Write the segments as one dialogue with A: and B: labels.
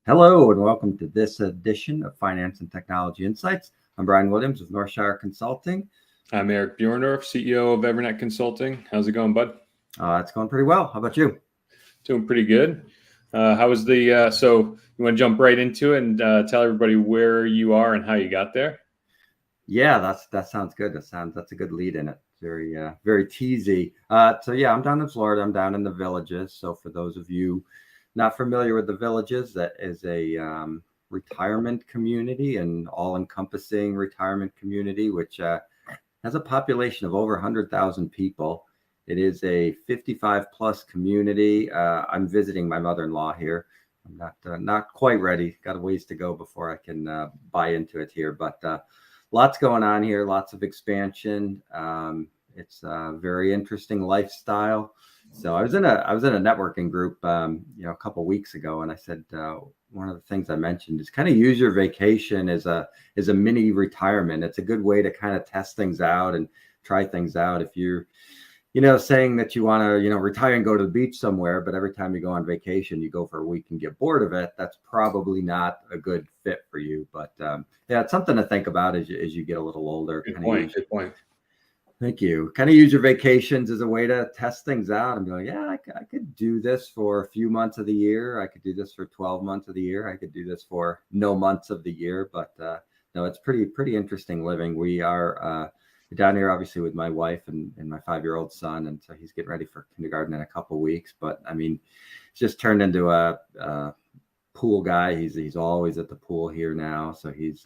A: Hello and welcome to this edition of Finance and Technology Insights. I'm Brian Williams with Northshire Consulting.
B: I'm Eric Bjorndorf, CEO of Evernet Consulting. How's it going, bud?
A: It's going pretty well. How about you?
B: Doing pretty good. How was the, so you want to jump right into it and tell everybody where you are and how you got there?
A: Yeah, that sounds good. That's a good lead in it. Very teasy. So yeah, I'm down in Florida. I'm down in the Villages. So for those of you not familiar with the Villages, that is a retirement community, an all-encompassing retirement community, which has a population of over 100,000 people. It is a 55 plus community. I'm visiting my mother-in-law here. I'm not quite ready. Got a ways to go before I can buy into it here, but lots going on here, lots of expansion. It's a very interesting lifestyle. So I was in a networking group, a couple of weeks ago, and I said one of the things I mentioned is kind of use your vacation as a mini retirement. It's a good way to kind of test things out and try things out. If you're, saying that you want to, retire and go to the beach somewhere, but every time you go on vacation, you go for a week and get bored of it, that's probably not a good fit for you. But yeah, it's something to think about as you get a little older.
B: Good point.
A: Thank you. Kind of use your vacations as a way to test things out and be like, yeah, I could do this for a few months of the year. I could do this for 12 months of the year. I could do this for no months of the year. But no, it's pretty interesting living. We are down here, obviously, with my wife and my 5-year-old son. And so he's getting ready for kindergarten in a couple of weeks. But I mean, it's just turned into a pool guy. He's always at the pool here now. So he's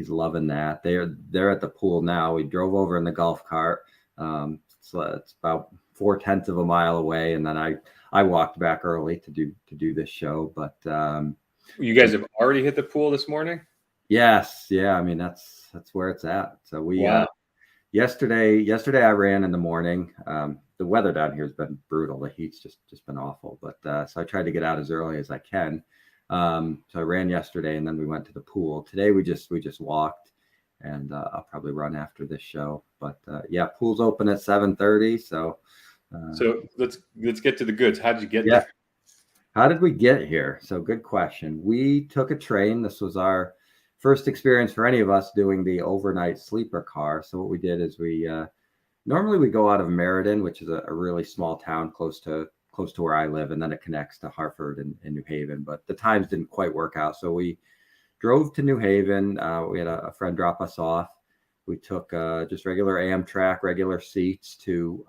A: loving that. They're at the pool now. We drove over in the golf cart. So it's about 0.4 of a mile away, and then I walked back early to do this show. But
B: you guys have already hit the pool this morning?
A: Yes, yeah. I mean that's where it's at. So we yesterday I ran in the morning. The weather down here has been brutal. The heat's just been awful. But so I tried to get out as early as I can. So I ran yesterday and then we went to the pool. Today we just walked, and I'll probably run after this show. But yeah, pool's open at 7:30. So
B: let's get to the goods. How did you get there?
A: How did we get here? So good question. We took a train. This was our first experience for any of us doing the overnight sleeper car. So what we did is we normally we go out of Meriden, which is a really small town close to where I live, and then it connects to Hartford and New Haven, but the times didn't quite work out. So we drove to New Haven. We had a friend drop us off. We took just regular Amtrak, regular seats to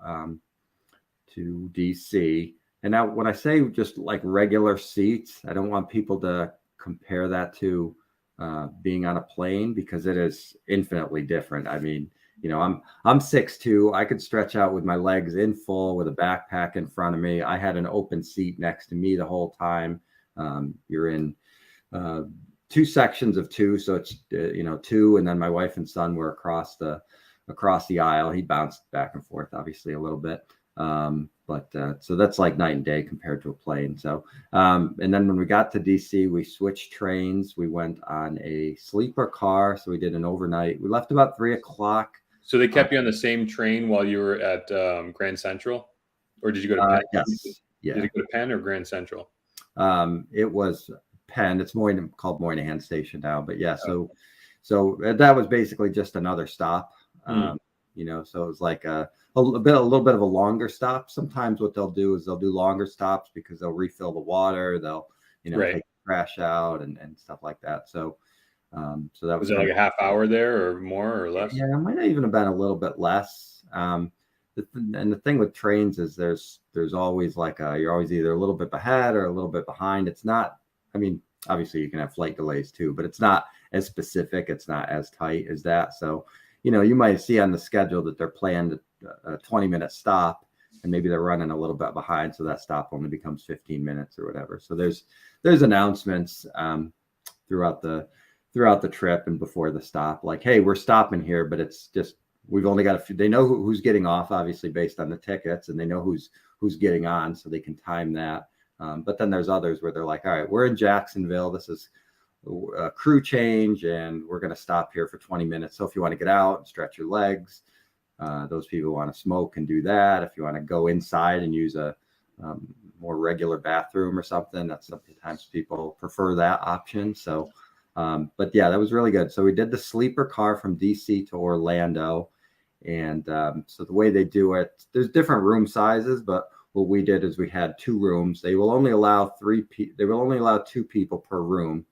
A: DC. And now when I say just like regular seats, I don't want people to compare that to being on a plane, because it is infinitely different. I mean, I'm 6'2". I could stretch out with my legs in full with a backpack in front of me. I had an open seat next to me the whole time. You're in two sections of two, so it's two, and then my wife and son were across the aisle. He bounced back and forth, obviously a little bit, but so that's like night and day compared to a plane. So and then when we got to DC, we switched trains. We went on a sleeper car, so we did an overnight. We left about 3:00.
B: So they kept you on the same train while you were at Grand Central, or did you go to Penn?
A: Yes. Yeah.
B: Did you go to Penn or Grand Central?
A: It was Penn. It's called Moynihan Station now, but yeah. So that was basically just another stop. So it was like a little bit of a longer stop. Sometimes what they'll do is they'll do longer stops because they'll refill the water. They'll take the trash out and stuff like that. So that was
B: it like a half hour there or more or less?
A: Yeah, it might have even been a little bit less. And the thing with trains is there's always you're always either a little bit ahead or a little bit behind. It's not, I mean, obviously you can have flight delays too, but it's not as specific. It's not as tight as that. So, you might see on the schedule that they're planned a 20-minute stop, and maybe they're running a little bit behind. So that stop only becomes 15 minutes or whatever. So there's announcements throughout the trip and before the stop, like, hey, we're stopping here, but it's just, we've only got a few. They know who's getting off, obviously based on the tickets, and they know who's getting on, so they can time that. But then there's others where they're like, all right, we're in Jacksonville. This is crew change, and we're going to stop here for 20 minutes. So if you want to get out and stretch your legs, those people who want to smoke can do that. If you want to go inside and use a more regular bathroom or something, that's sometimes people prefer that option. So, but yeah, that was really good. So we did the sleeper car from DC to Orlando. And so the way they do it, there's different room sizes, but what we did is we had 2 rooms. They will only allow they will only allow 2 people per room.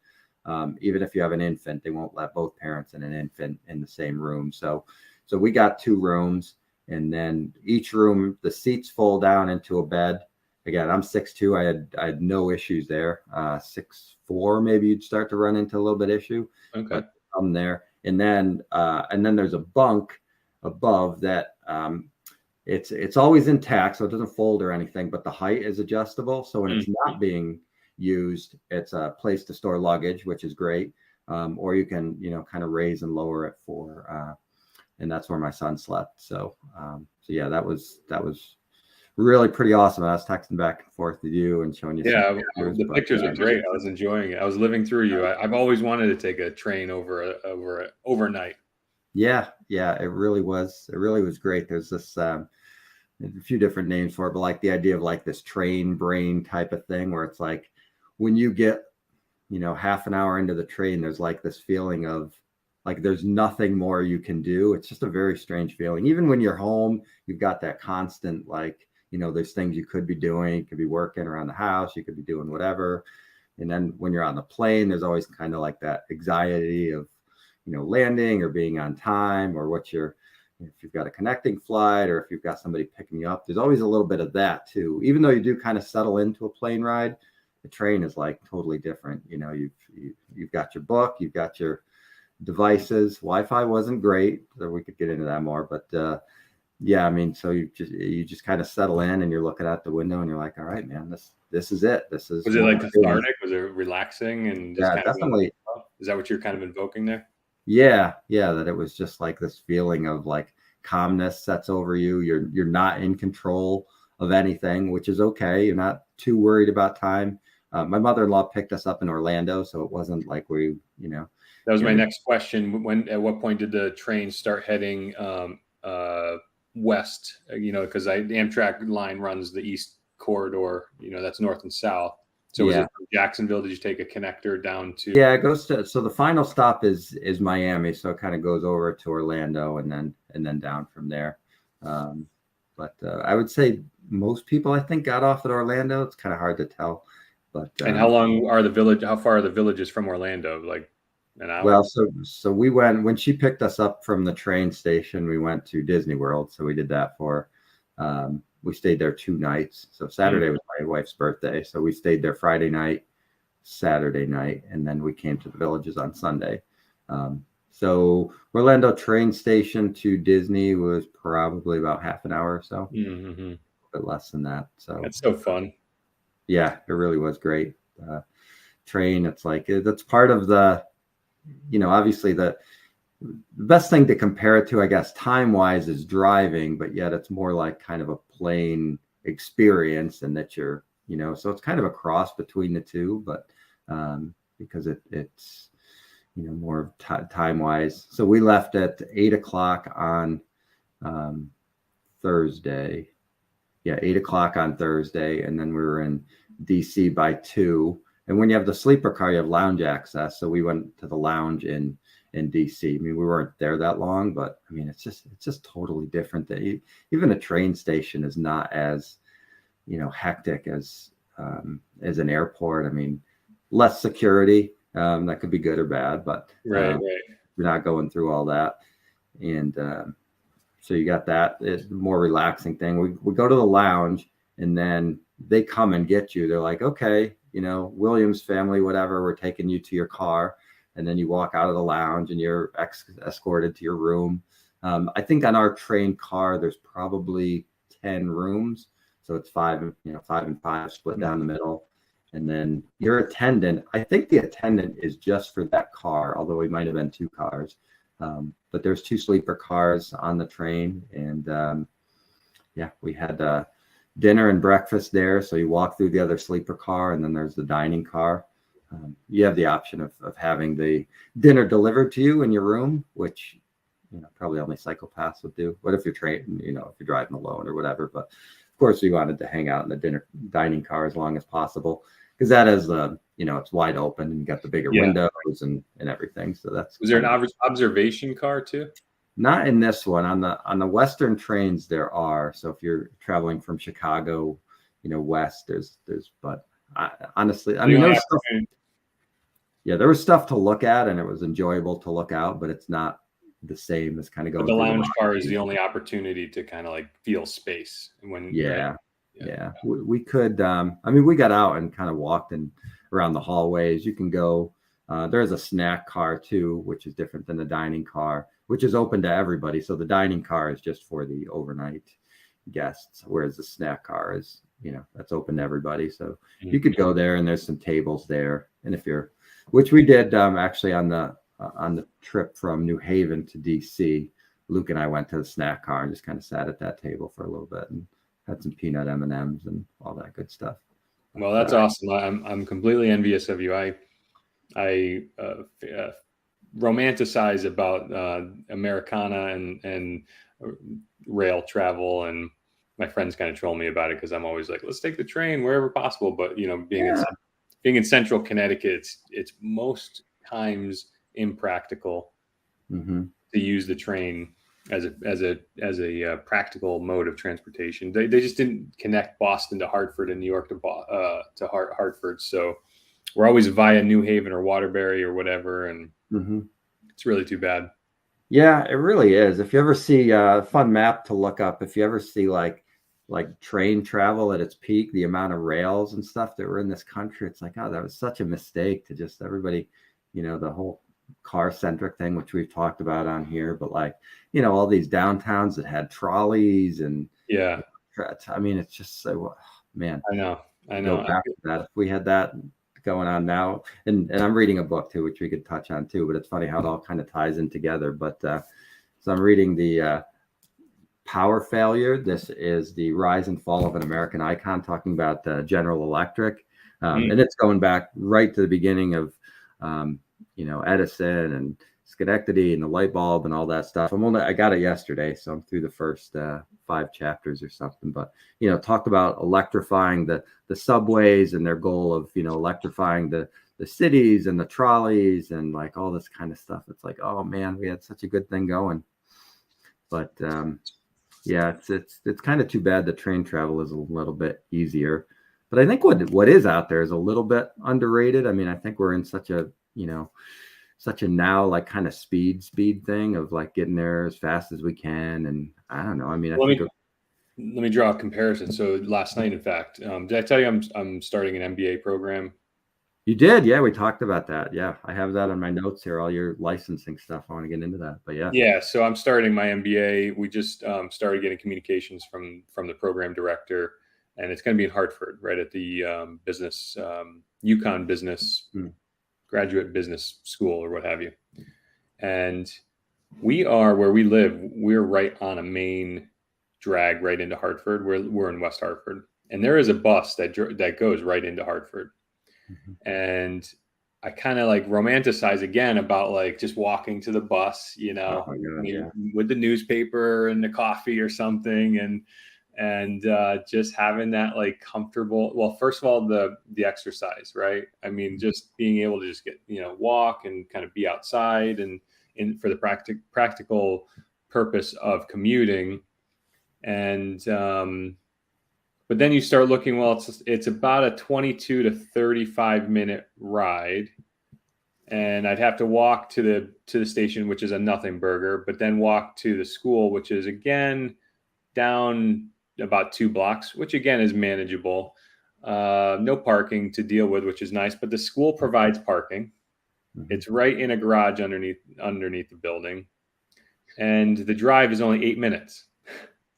A: Even if you have an infant, they won't let both parents and an infant in the same room. So we got 2 rooms, and then each room, the seats fold down into a bed. Again, I'm 6'2". I had no issues there. 6'4", maybe you'd start to run into a little bit issue.
B: Okay.
A: But I'm there. And then there's a bunk above that. It's always intact, so it doesn't fold or anything, but the height is adjustable. So when it's not being used, it's a place to store luggage, which is great. Or you can, kind of raise and lower it for, and that's where my son slept. So yeah, that was really pretty awesome. I was texting back and forth with you and showing you.
B: Yeah, the pictures are great. I was enjoying it. I was living through you. I've always wanted to take a train over overnight.
A: Yeah, it really was. It really was great. There's this a few different names for it, but like the idea of like this train brain type of thing, where it's like when you get, half an hour into the train, there's like this feeling of like there's nothing more you can do. It's just a very strange feeling. Even when you're home, you've got that constant like, there's things you could be doing. You could be working around the house. You could be doing whatever. And then when you're on the plane, there's always kind of like that anxiety of, landing or being on time, or if you've got a connecting flight, or if you've got somebody picking you up. There's always a little bit of that too. Even though you do kind of settle into a plane ride, the train is like totally different. You've got your book, you've got your devices. Wi-Fi wasn't great, so we could get into that more, but yeah, I mean, so you just kind of settle in, and you're looking out the window, and you're like, all right, man, this is it. Was
B: it like cathartic? Was it relaxing and just
A: yeah, definitely.
B: Is that what you're kind of invoking there?
A: Yeah, that it was just like this feeling of like calmness sets over you. You're not in control of anything, which is okay. You're not too worried about time. My mother-in-law picked us up in Orlando, so it wasn't like we,
B: That was my next question. At what point did the train start heading west? Because the Amtrak line runs the east corridor. That's north and south. So was it from Jacksonville? Did you take a connector down to?
A: Yeah, it goes to. So the final stop is Miami. So it kind of goes over to Orlando and then down from there. But I would say most people, I think, got off at Orlando. It's kind of hard to tell. But
B: and how far are the villages from Orlando? Like an hour?
A: Well, so we went when she picked us up from the train station. We went to Disney World. So we did that for. We stayed there 2 nights. So Saturday was my wife's birthday. So we stayed there Friday night, Saturday night, and then we came to the villages on Sunday. So Orlando train station to Disney was probably about half an hour or so, a bit less than that. So
B: that's so fun.
A: Yeah, it really was great. Train, it's like, that's part of the, obviously the best thing to compare it to, I guess, time-wise is driving, but yet it's more like kind of a plane experience, and that you're, so it's kind of a cross between the two, but because it's, more time-wise. So we left at 8:00 on Thursday. Yeah, 8:00 on Thursday, and then we were in DC by 2. And when you have the sleeper car, you have lounge access. So we went to the lounge in DC. I mean, we weren't there that long, but I mean, it's just totally different. That even a train station is not as, hectic as an airport. I mean, less security. That could be good or bad, but
B: right.
A: You're not going through all that. And so you got that. It's a more relaxing thing. We go to the lounge, and then they come and get you. They're like, okay, Williams family, whatever, we're taking you to your car. And then you walk out of the lounge, and you're escorted to your room. I think on our train car, there's probably 10 rooms. So it's 5 and 5 split down the middle. And then your attendant, I think the attendant is just for that car, although it might have been 2 cars. But there's 2 sleeper cars on the train. And we had dinner and breakfast there. So you walk through the other sleeper car, and then there's the dining car. You have the option of having the dinner delivered to you in your room, which, probably only psychopaths would do. What if you're trained, if you're driving alone or whatever? But of course, we wanted to hang out in the dining car as long as possible, because that is, it's wide open and you got the bigger windows and everything. So that's.
B: Was there an observation car too?
A: Not in this one. On the Western trains there are. So if you're traveling from Chicago, west, there's. But honestly, I mean, there was stuff. Yeah, there was stuff to look at, and it was enjoyable to look out, but it's not the same as kind of going.
B: But the lounge car is the only opportunity to kind of like feel space. When
A: yeah. We could. We got out and kind of walked around the hallways. You can go. There's a snack car too, which is different than the dining car, which is open to everybody. So the dining car is just for the overnight guests, whereas the snack car is, that's open to everybody. So you could go there, and there's some tables there. And which we did actually on the trip from New Haven to DC, Luke and I went to the snack car and just kind of sat at that table for a little bit and had some peanut M&Ms and all that good stuff.
B: Well, that's awesome. I'm completely envious of you. I romanticize about Americana and rail travel, and my friends kind of troll me about it because I'm always like, let's take the train wherever possible. But being in central Connecticut, it's most times impractical to use the train as a practical mode of transportation. They just didn't connect Boston to Hartford and New York to Hartford, so we're always via New Haven or Waterbury or whatever, and it's really too bad.
A: Yeah, it really is. If you ever see a fun map to look up, if you ever see like train travel at its peak, the amount of rails and stuff that were in this country, it's like, oh, that was such a mistake to just everybody, the whole car centric thing, which we've talked about on here, but all these downtowns that had trolleys and it's just so, man.
B: I know.
A: Go back to that. If we had that going on now, and I'm reading a book too, which we could touch on too, but it's funny how it all kind of ties in together. But so I'm reading the Power Failure. This is the rise and fall of an American icon, talking about General Electric, and it's going back right to the beginning of Edison and Schenectady and the light bulb and all that stuff. I got it yesterday, so I'm through the first 5 chapters or something. But talked about electrifying the subways and their goal of electrifying the cities and the trolleys and like all this kind of stuff. It's like, oh man, we had such a good thing going. But it's kind of too bad that train travel is a little bit easier. But I think what is out there is a little bit underrated. I mean, I think we're in such a now like kind of speed thing of like getting there as fast as we can. And I don't know. I mean, let
B: me draw a comparison. So last night, in fact, did I tell you I'm starting an MBA program?
A: You did? Yeah, we talked about that. Yeah, I have that on my notes here, all your licensing stuff. I want to get into that, but yeah.
B: Yeah, so I'm starting my MBA. We just started getting communications from the program director, and it's going to be in Hartford, right at the business, UConn Business Graduate Business School or what have you. And we are, where we live, we're right on a main drag right into Hartford. We're in West Hartford, and there is a bus that goes right into Hartford. And I kind of like romanticize again about like just walking to the bus, with the newspaper and the coffee or something, and just having that like comfortable. Well, first of all, the exercise, right? I mean, just being able to just get walk and kind of be outside and for the practical purpose of commuting, and but then you start looking, well, it's about a 22 to 35 minute ride. And I'd have to walk to the station, which is a nothing burger, but then walk to the school, which is again down about 2 blocks, which again is manageable. No parking to deal with, which is nice, but the school provides parking. It's right in a garage underneath the building. And the drive is only 8 minutes.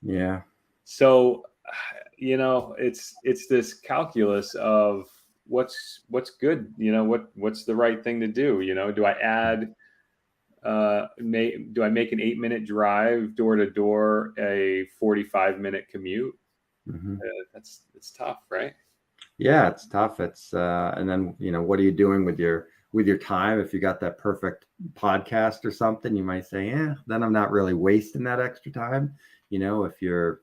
A: Yeah.
B: So it's this calculus of what's good, what's the right thing to do. Do I add, do I make an 8 minute drive door to door a 45 minute commute? It's tough, right?
A: Yeah, it's tough. It's and then what are you doing with your time? If you got that perfect podcast or something, you might say, yeah, then I'm not really wasting that extra time. If you're,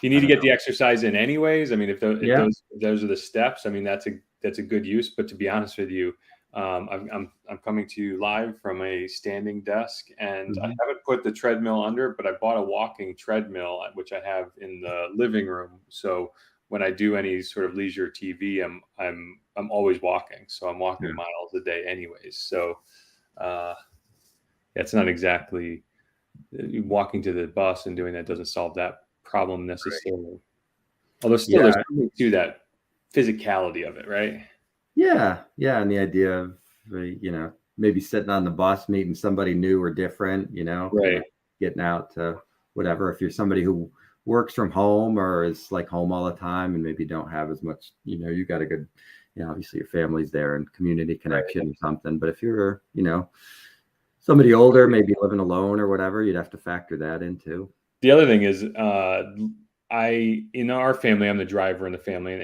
B: You
A: I
B: need to
A: don't
B: get
A: know.
B: the exercise in anyways. I mean,
A: Yeah.
B: if those are the steps, I mean, that's a good use. But to be honest with you, I'm coming to you live from a standing desk, and I
A: Mhm.
B: haven't put the treadmill under, but I bought a walking treadmill, which I have in the living room. So when I do any sort of leisure TV, I'm always walking. So I'm
A: Yeah.
B: walking miles a day, anyways. So uh, it's not exactly walking to the bus and doing that doesn't solve that problem necessarily. Although still there's
A: Yeah.
B: something to that physicality of it, right?
A: Yeah. Yeah. And the idea of, maybe sitting on the bus, meeting somebody new or different, kind
B: Right.
A: of getting out to whatever. If you're somebody who works from home or is like home all the time and maybe don't have as much, you got a good, obviously your family's there and community
B: Right.
A: connection or something. But if you're, somebody older, maybe living alone or whatever, you'd have to factor that into.
B: The other thing is, in our family, I'm the driver in the family,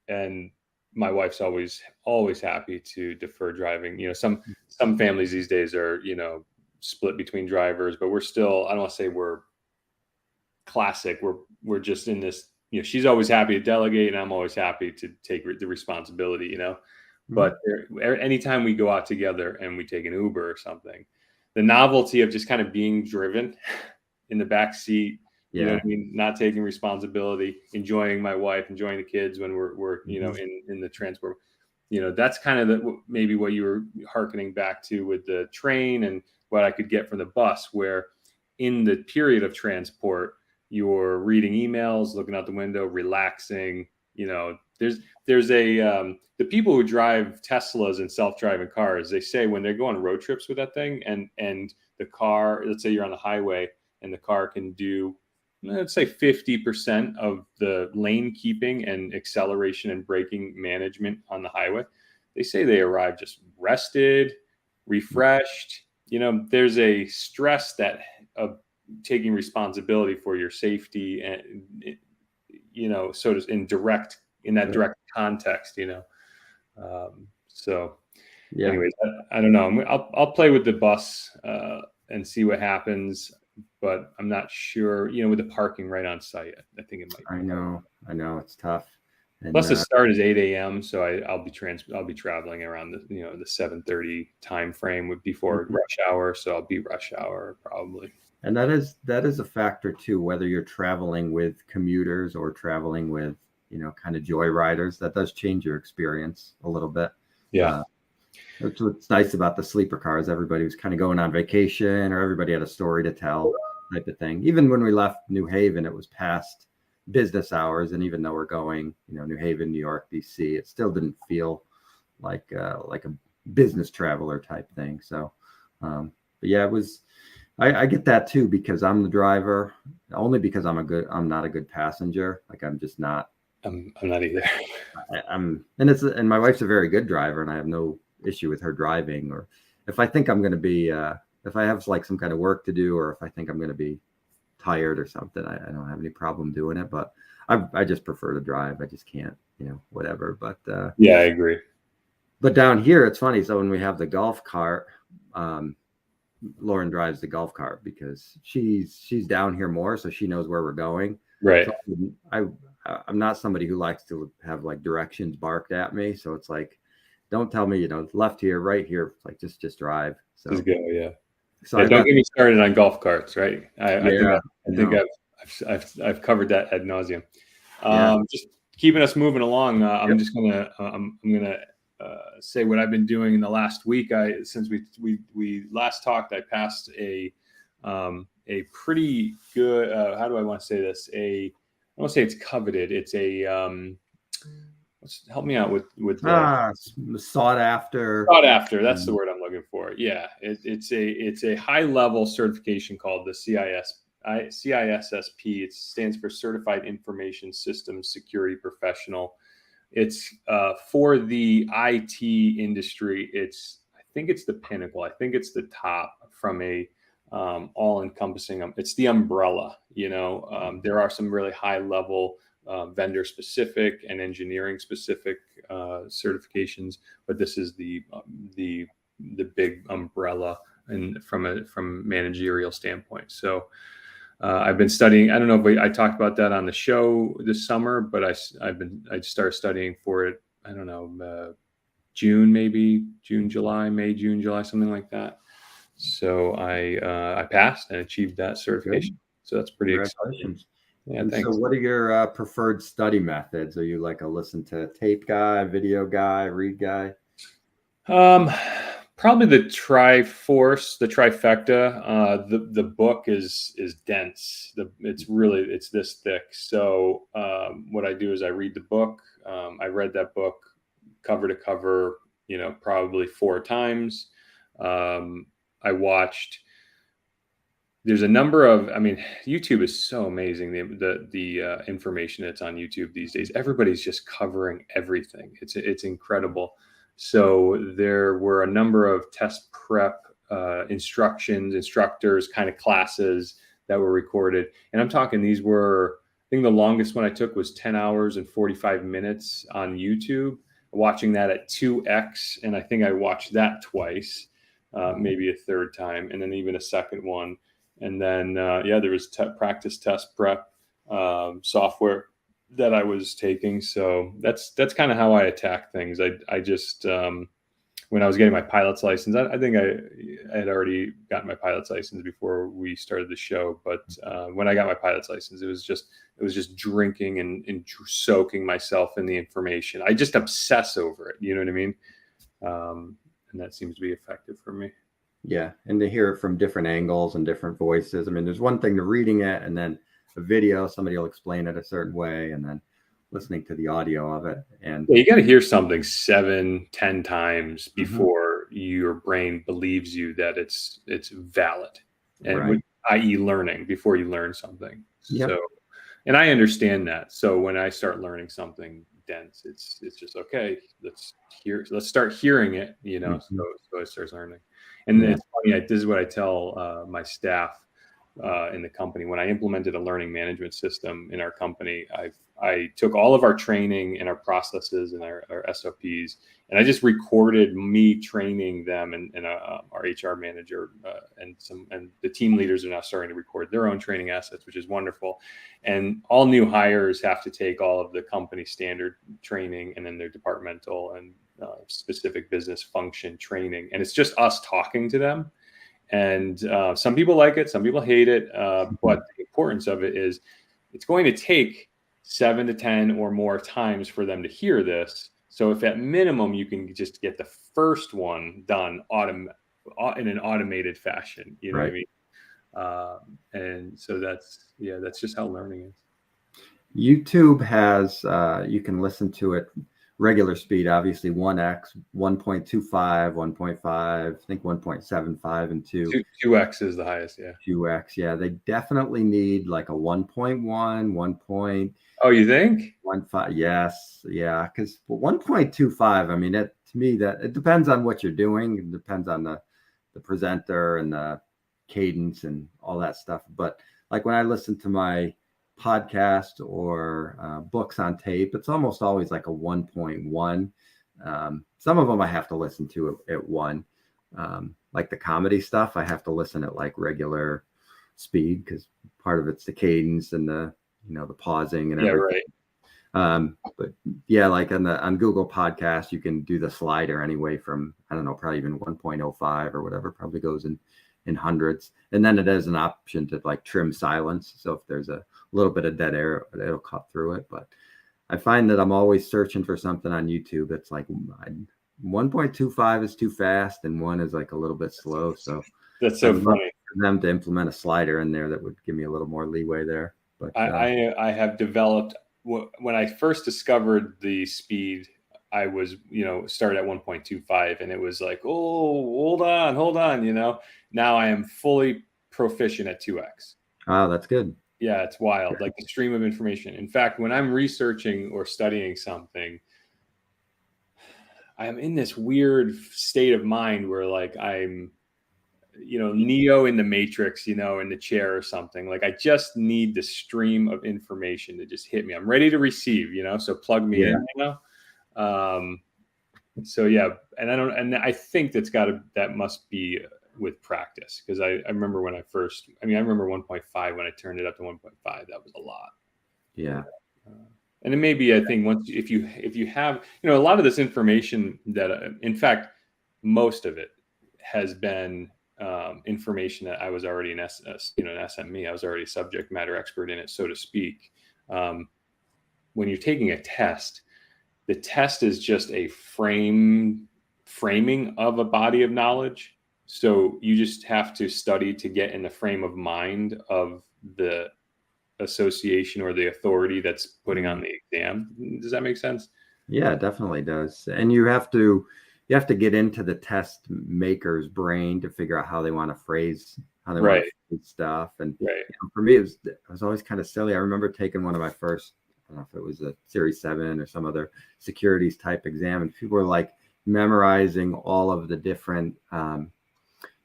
B: and my wife's always happy to defer driving. Some families these days are split between drivers, but we're still, I don't want to say we're classic. We're just in this. She's always happy to delegate, and I'm always happy to take the responsibility.
A: Mhm.
B: But anytime we go out together and we take an Uber or something, the novelty of just kind of being driven in the back seat,
A: Yeah.
B: I mean, not taking responsibility, enjoying my wife, enjoying the kids when we're
A: Mhm.
B: in the transport. That's kind of maybe what you were hearkening back to with the train and what I could get from the bus, where in the period of transport, you're reading emails, looking out the window, relaxing. There's the people who drive Teslas and self-driving cars. They say when they go on road trips with that thing, and the car, let's say you're on the highway, and the car can do, let's say 50% of the lane keeping and acceleration and braking management on the highway. They say they arrive just rested, refreshed. There's a stress that of taking responsibility for your safety, and so does in that
A: Sure.
B: direct context. So
A: Yeah.
B: anyways, I don't know. I'll play with the bus and see what happens, but I'm not sure. With the parking right on site, I think it might
A: I
B: be hard.
A: know. I know it's tough. And
B: Buses start is 8 a.m., so I'll be traveling around the 7:30 time frame before
A: Mhm.
B: rush hour, so I'll be rush hour probably.
A: And that is a factor too, whether you're traveling with commuters or traveling with, kind of joyriders. That does change your experience a little bit.
B: Yeah,
A: Uh, that's what's nice about the sleeper cars. Everybody was kind of going on vacation, or everybody had a story to tell, type of thing. Even when we left New Haven, it was past business hours, and even though we're going, New Haven, New York, BC, it still didn't feel like a business traveler type thing. So, but yeah, it was. I get that too because I'm the driver, only because I'm not a good passenger. Like I'm just not.
B: I'm not either.
A: And my wife's a very good driver, and I have no issue with her driving. Or if I think I'm going to be, if I have like some kind of work to do, or if I think I'm going to be tired or something, I don't have any problem doing it. But I just prefer to drive. I just can't, whatever.
B: Yeah, I agree.
A: But down here, it's funny. So when we have the golf cart, um, Lauren drives the golf cart because she's down here more, so she knows where we're going.
B: Right.
A: So I I'm not somebody who likes to have like directions barked at me. So it's like, don't tell me, left here, right here. It's like just drive.
B: Just
A: So
B: go. Yeah.
A: so
B: Yeah.
A: I
B: Don't
A: got
B: get me started on golf carts. Right.
A: yeah,
B: I think
A: no,
B: I've covered that ad nauseum.
A: yeah,
B: Just keeping us moving along. I'm
A: yep,
B: just gonna I'm gonna say what I've been doing in the last week. Since we last talked, I passed a pretty good. How do I want to say this? I want to say it's coveted. It's a help me out with the
A: sought after.
B: sought after. That's the
A: um,
B: word I'm looking for. Yeah, it's a high level certification called the CISSP. It stands for Certified Information Systems Security Professional. It's for the IT industry. I think it's the pinnacle. I think it's the top from a all encompassing. It's the umbrella. There are some really high level vendor specific and engineering specific certifications, but this is the big umbrella and from managerial standpoint. So I've been studying. I don't know if I talked about that on the show this summer, but I started studying for it. I don't know, June, July, something like that. So I passed and achieved that certification. Good. So that's pretty exciting. Yeah,
A: and
B: thanks.
A: So what are your preferred study methods? Are you like a listen to tape guy, video guy, read guy?
B: Probably the trifecta. The book is dense. It's this thick. So what I do is I read the book. I read that book cover to cover, probably 4 times. I watched. There's a number of. YouTube is so amazing. The information that's on YouTube these days. Everybody's just covering everything. It's incredible. So there were a number of test prep instructors, kind of classes that were recorded. And I'm talking, these were, I think the longest one I took was 10 hours and 45 minutes on YouTube, watching that at 2x. And I think I watched that twice, maybe a third time, and then even a second one. And then, there was practice test prep software that I was taking. So that's kind of how I attack things. I just, when I was getting my pilot's license, I think I had already gotten my pilot's license before we started the show. But when I got my pilot's license, it was just drinking and soaking myself in the information. I just obsess over it. You know what I mean? And that seems to be effective for me.
A: Yeah. And to hear it from different angles and different voices. There's one thing to reading it, and then a video, somebody will explain it a certain way, and then listening to the audio of it. And
B: you got to hear something 7-10 times before your brain believes you that it's valid, and
A: right.
B: i.e. learning before you learn something.
A: Yep.
B: So, and I understand that. So when I start learning something dense, it's just okay. Let's start hearing it. So it starts learning. And it's funny. This is what I tell my staff in the company. When I implemented a learning management system in our company, I took all of our training and our processes and our SOPs, and I just recorded me training them, and our HR manager and the team leaders are now starting to record their own training assets, which is wonderful. And all new hires have to take all of the company standard training and then their departmental and specific business function training, and it's just us talking to them. And some people like it, some people hate it. But the importance of it is it's going to take 7 to 10 or more times for them to hear this. So if at minimum you can just get the first one done in an automated fashion, you know what I mean? And so that's just how learning is.
A: YouTube has, you can listen to it regular speed, obviously 1x, 1.25, 1.5, I think 1.75 and
B: 2x is the highest. Yeah.
A: 2x. Yeah. They definitely need like a 1.1, 1.
B: Oh, you think?
A: 1.5. Yes. Yeah. Because 1.25, to me, that it depends on what you're doing. It depends on the presenter and the cadence and all that stuff. But like when I listen to my podcast or books on tape, it's almost always like a 1.1. Some of them I have to listen to at 1. Like the comedy stuff, I have to listen at like regular speed because part of it's the cadence and the pausing and everything. But yeah, like on Google Podcast, you can do the slider anyway from, I don't know, probably even 1.05 or whatever, probably goes in hundreds. And then it has an option to like trim silence. So if there's a little bit of dead air, it'll cut through it. But I find that I'm always searching for something on YouTube. It's like 1.25 is too fast and 1 is like a little bit slow. So
B: that's so funny
A: for them to implement a slider in there that would give me a little more leeway there. But
B: I have developed, when I first discovered the speed, I was, started at 1.25 and it was like, oh, hold on. Now I am fully proficient at 2x.
A: Oh, that's good.
B: Yeah, it's wild. Like the stream of information. In fact, when I'm researching or studying something, I am in this weird state of mind where like I'm Neo in the Matrix, in the chair or something. Like, I just need the stream of information to just hit me. I'm ready to receive, so plug me in, So yeah, and I think that must be with practice, because I remember when I remember 1.5 when I turned it up to 1.5, that was a lot.
A: Yeah.
B: And it may be, I think, once if you have, a lot of this information that, in fact, most of it has been information that I was already an SME. I was already a subject matter expert in it, so to speak. When you're taking a test, the test is just a framing of a body of knowledge. So you just have to study to get in the frame of mind of the association or the authority that's putting on the exam. Does that make sense?
A: Yeah, it definitely does. And you have to get into the test maker's brain to figure out how they want to phrase want to phrase stuff. And for me, it was always kind of silly. I remember taking one of my first, I don't know if it was a Series 7 or some other securities type exam, and people were like memorizing all of the different,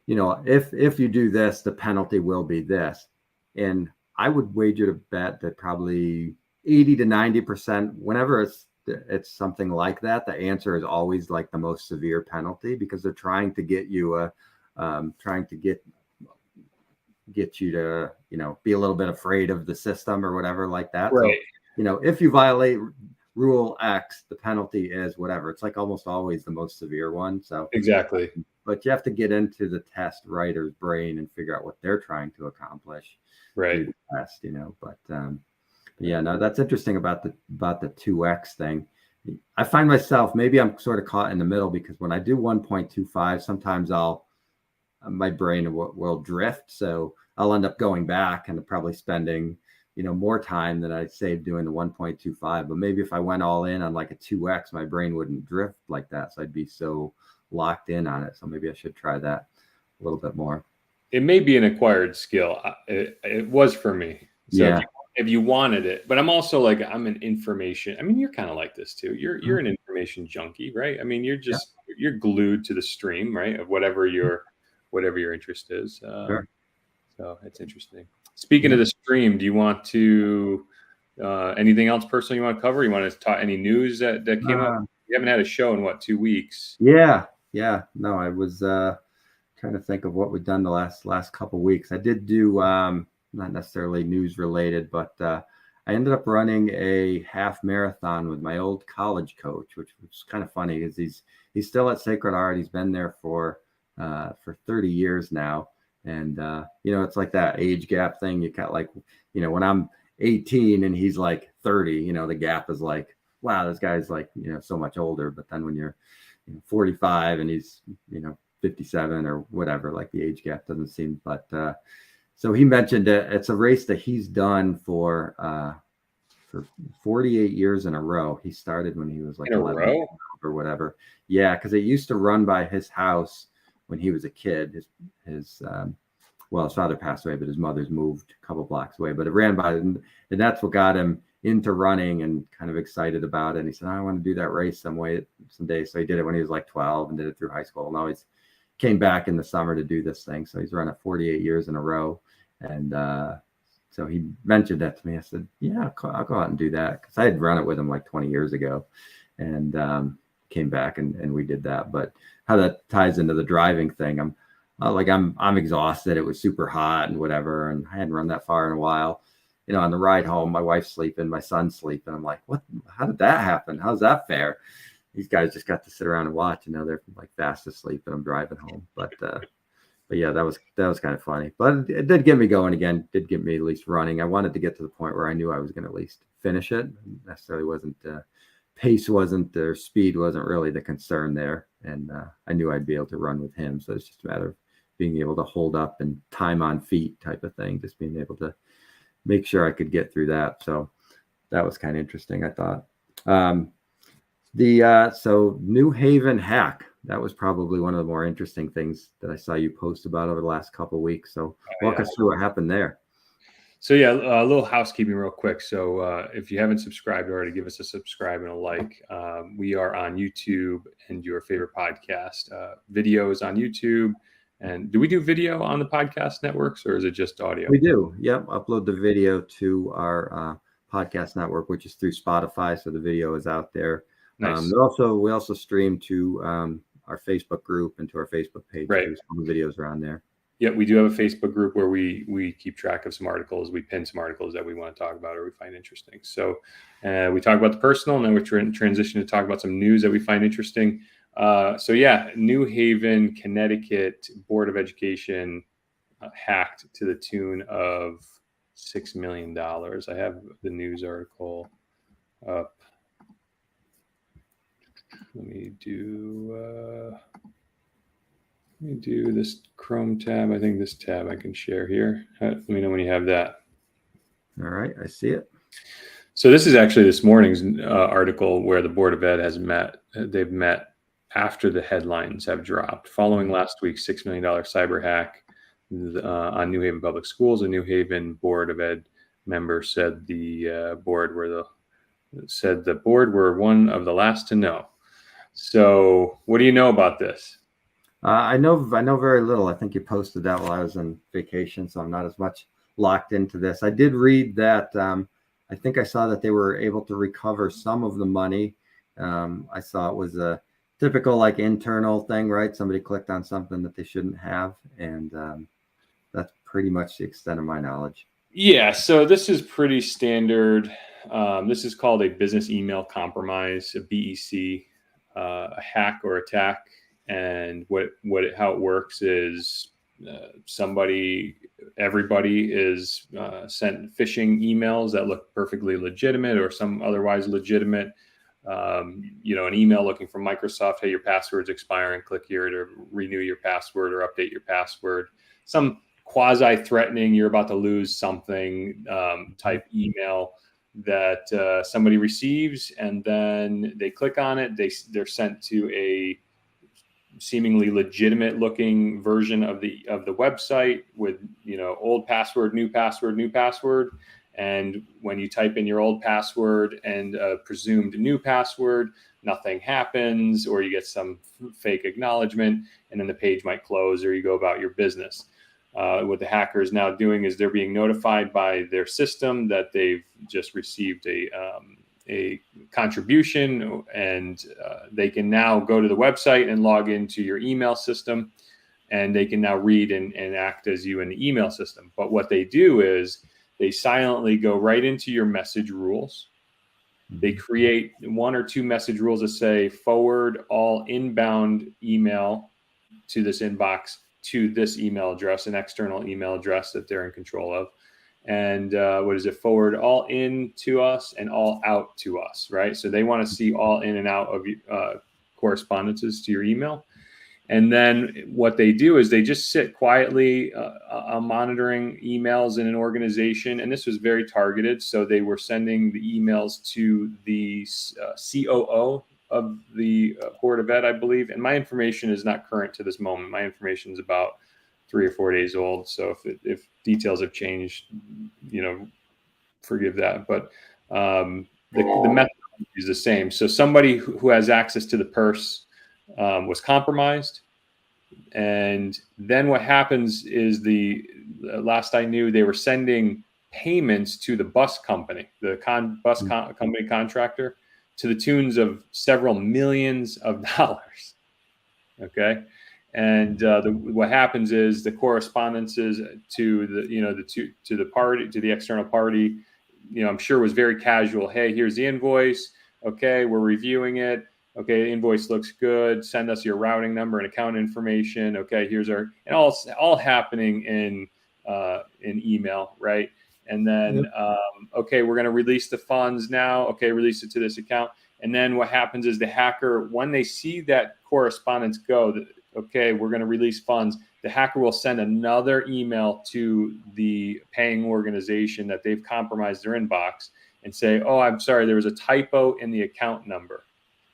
A: if you do this, the penalty will be this. And I would wager to bet that probably 80 to 90%, whenever it's something like that, the answer is always like the most severe penalty, because they're trying to get you get you to, be a little bit afraid of the system or whatever like that.
B: Right.
A: So, if you violate rule X, the penalty is whatever. It's like almost always the most severe one. So
B: exactly.
A: But you have to get into the test writer's brain and figure out what they're trying to accomplish.
B: Right.
A: Through the test, but yeah, no, that's interesting about the 2x thing. I find myself, maybe I'm sort of caught in the middle, because when I do 1.25, sometimes my brain will drift. So I'll end up going back and probably spending, more time than I'd saved doing the 1.25. But maybe if I went all in on like a 2x, my brain wouldn't drift like that. So I'd be so locked in on it. So maybe I should try that a little bit more.
B: It may be an acquired skill. It was for me. So if you wanted it, but I'm also like, I'm an information. I mean, you're kind of like this too. You're an information junkie, right? I mean, you're glued to the stream, right? Of whatever your interest is.
A: Sure.
B: So it's interesting. Speaking of the stream, do you want to, anything else personal you want to cover? You want to talk any news that came up? You haven't had a show in 2 weeks?
A: Yeah. No, I was trying to think of what we've done the last couple of weeks. I did do not necessarily news related, but I ended up running a half marathon with my old college coach, which was kind of funny, because he's still at Sacred Heart. He's been there for 30 years now. And it's like that age gap thing. You got like, when I'm 18 and he's like 30, the gap is like, wow, this guy's like, so much older. But then when you're 45 and he's, 57 or whatever, like the age gap doesn't seem. But so he mentioned it's a race that he's done for 48 years in a row. He started when he was like 11 or whatever. Yeah, because it used to run by his house when he was a kid. His father passed away, but his mother's moved a couple blocks away. But it ran by, and that's what got him into running and kind of excited about it. And he said, I want to do that race someday. So he did it when he was like 12 and did it through high school. And now he's came back in the summer to do this thing. So he's run it 48 years in a row. And so he mentioned that to me. I said, yeah, I'll go out and do that, because I had run it with him like 20 years ago, and came back and we did that. But how that ties into the driving thing, I'm exhausted. It was super hot and whatever, and I hadn't run that far in a while. On the ride home, my wife's sleeping, my son's sleeping. I'm like, what? How did that happen? How's that fair? These guys just got to sit around and watch, and now they're like fast asleep, and I'm driving home. But yeah, that was kind of funny. But it did get me going again. Did get me at least running. I wanted to get to the point where I knew I was going to at least finish it. Necessarily wasn't pace wasn't, or speed wasn't really the concern there, and I knew I'd be able to run with him. So it's just a matter of being able to hold up and time on feet type of thing. Just being able to make sure I could get through that. So that was kind of interesting, I thought. So New Haven hack, that was probably one of the more interesting things that I saw you post about over the last couple of weeks. So walk us through what happened there.
B: So yeah, a little housekeeping real quick. So if you haven't subscribed already, give us a subscribe and a like. We are on YouTube and your favorite podcast videos on YouTube, And do we do video on the podcast networks, or is it just audio?
A: We do. Yep. Upload the video to our podcast network, which is through Spotify. So the video is out there.
B: Nice.
A: We also stream to our Facebook group and to our Facebook page.
B: Right.
A: Too. Some of the videos are on there.
B: Yeah, we do have a Facebook group where we keep track of some articles. We pin some articles that we want to talk about or we find interesting. So we talk about the personal, and then we transition to talk about some news that we find interesting. So yeah, New Haven, Connecticut Board of Education hacked to the tune of $6 million. I have the news article up. Let me do this Chrome tab. I think this tab I can share here. Let me know when you have that.
A: All right, I see it.
B: So this is actually this morning's article where the Board of Ed has met. They've met after the headlines have dropped. Following last week's $6 million cyber hack on New Haven Public Schools, a New Haven Board of Ed member said the board were one of the last to know. So what do you know about this?
A: I know very little. I think you posted that while I was on vacation, so I'm not as much locked into this. I did read that. I think I saw that they were able to recover some of the money. I saw it was a typical like internal thing, right? Somebody clicked on something that they shouldn't have, and that's pretty much the extent of my knowledge.
B: Yeah, so this is pretty standard. This is called a business email compromise, a BEC, a hack or attack. And how it works is everybody is sent phishing emails that look perfectly legitimate or some otherwise legitimate. An email looking from Microsoft, hey, your password's expiring, click here to renew your password or update your password. Some quasi-threatening, you're about to lose something type email that somebody receives, and then they click on it. They're sent to a seemingly legitimate looking version of the website with old password, new password. And when you type in your old password and presumed new password, nothing happens, or you get some fake acknowledgement, and then the page might close or you go about your business. What the hacker is now doing is they're being notified by their system that they've just received a contribution, and they can now go to the website and log into your email system, and they can now read and act as you in the email system. But what they do is they silently go right into your message rules. They create one or two message rules that say forward all inbound email to this inbox to this email address, an external email address that they're in control of. And forward all in to us and all out to us, right? So they want to see all in and out of correspondences to your email. And then what they do is they just sit quietly monitoring emails in an organization. And this was very targeted. So they were sending the emails to the COO of the Board of Ed, I believe. And my information is not current to this moment. My information is about 3 or 4 days old. So if details have changed, forgive that. But the method is the same. So somebody who has access to the purse was compromised. And then what happens is last I knew, they were sending payments to the bus company, the company contractor, to the tunes of several millions of dollars. Okay. And what happens is the correspondences to the external party, I'm sure was very casual. Hey, here's the invoice. Okay, we're reviewing it. Okay, the invoice looks good. Send us your routing number and account information. Okay, here's and all happening in email, right? And then okay, we're going to release the funds now. Okay, release it to this account. And then what happens is the hacker, when they see that correspondence go, okay, we're going to release funds, the hacker will send another email to the paying organization that they've compromised their inbox and say, oh, I'm sorry, there was a typo in the account number.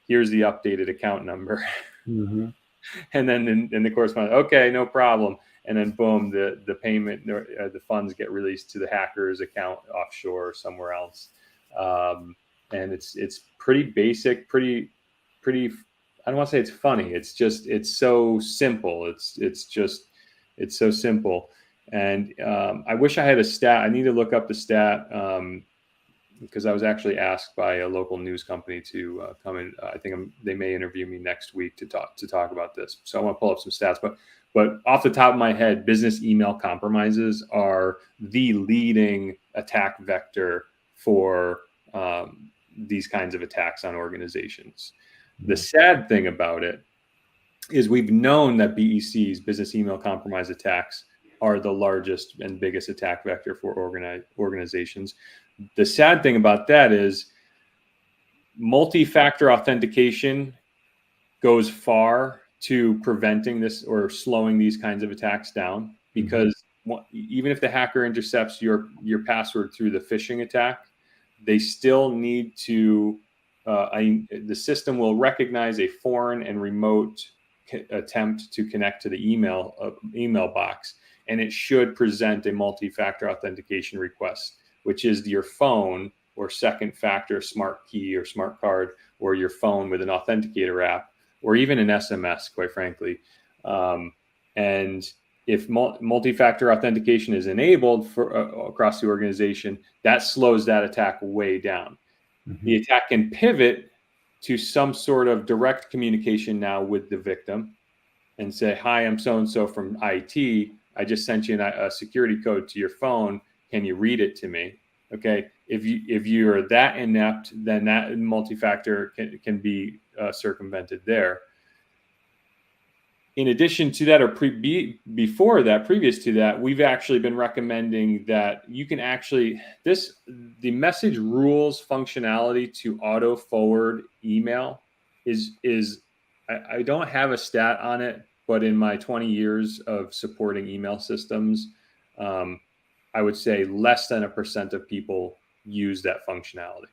B: Here's the updated account number. Mm-hmm. And then in the correspondence, okay, no problem. And then boom, the payment, the funds get released to the hacker's account offshore or somewhere else. And it's pretty basic, pretty, I don't want to say it's funny. It's so simple. It's just It's so simple. And I wish I had a stat. I need to look up the stat because I was actually asked by a local news company to come in. I think they may interview me next week to talk about this. So I want to pull up some stats. But off the top of my head, business email compromises are the leading attack vector for these kinds of attacks on organizations. The sad thing about it is we've known that BECs, business email compromise attacks, are the largest and biggest attack vector for organizations. The sad thing about that is multi-factor authentication goes far to preventing this or slowing these kinds of attacks down, because even if the hacker intercepts your password through the phishing attack, they still need to, the system will recognize a foreign and remote attempt to connect to the email box, and it should present a multi-factor authentication request, which is your phone or second factor smart key or smart card, or your phone with an authenticator app, or even an SMS, quite frankly. And if multi-factor authentication is enabled for across the organization, that slows that attack way down. The attack can pivot to some sort of direct communication now with the victim and say, "Hi, I'm so-and-so from IT. I just sent you a security code to your phone. Can you read it to me?" Okay. If you're that inept, then that multi-factor can be circumvented there. In addition to that, or before that, previous to that, we've actually been recommending that you can actually, the message rules functionality to auto forward email is I don't have a stat on it, but in my 20 years of supporting email systems, I would say less than 1% of people use that functionality.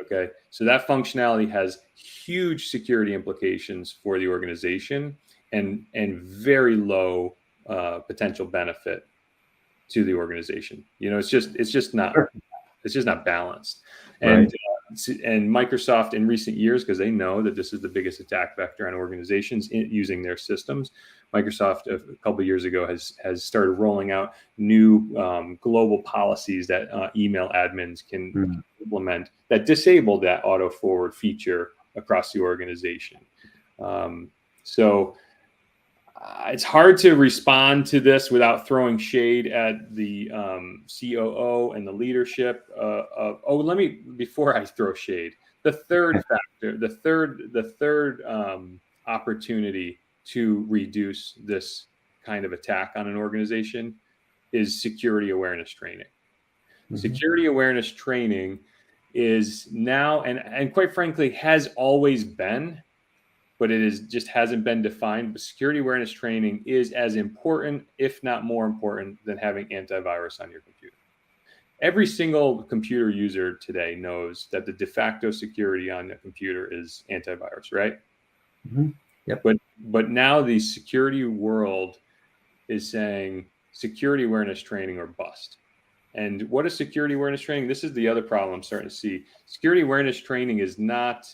B: Okay. So that functionality has huge security implications for the organization and very low potential benefit to the organization. It's just not balanced. Right. And Microsoft in recent years, because they know that this is the biggest attack vector on organizations using their systems, Microsoft a couple of years ago has started rolling out new global policies that email admins can implement that disable that auto forward feature across the organization. So it's hard to respond to this without throwing shade at the COO and the leadership. Before I throw shade, the third factor, the third opportunity to reduce this kind of attack on an organization is security awareness training. Security awareness training is now, and quite frankly, has always been, but just hasn't been defined. But security awareness training is as important, if not more important, than having antivirus on your computer. Every single computer user today knows that the de facto security on a computer is antivirus, right?
A: Yep.
B: But now the security world is saying security awareness training or bust. And what is security awareness training? This is the other problem I'm starting to see. Security awareness training is not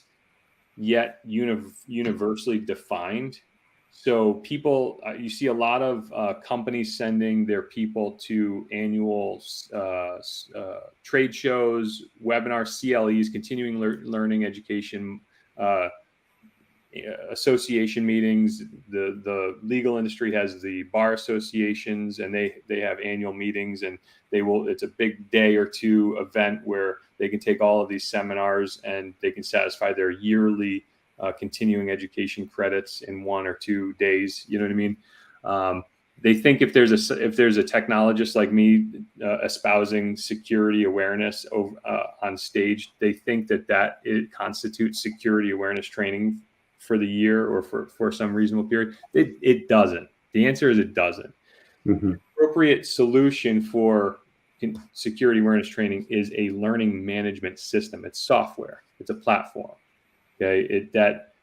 B: yet universally defined. So people, you see a lot of companies sending their people to annual trade shows, webinars, CLEs, continuing learning education, association meetings. The legal industry has the bar associations, and they have annual meetings, and it's a big day or two event where they can take all of these seminars and they can satisfy their yearly continuing education credits in 1 or 2 days. You know what I mean? They think if there's a technologist like me espousing security awareness on stage, they think that it constitutes security awareness training for the year or for some reasonable period. It doesn't. The answer is it doesn't. The appropriate solution for security awareness training is a learning management system. It's software. It's a platform. Okay, that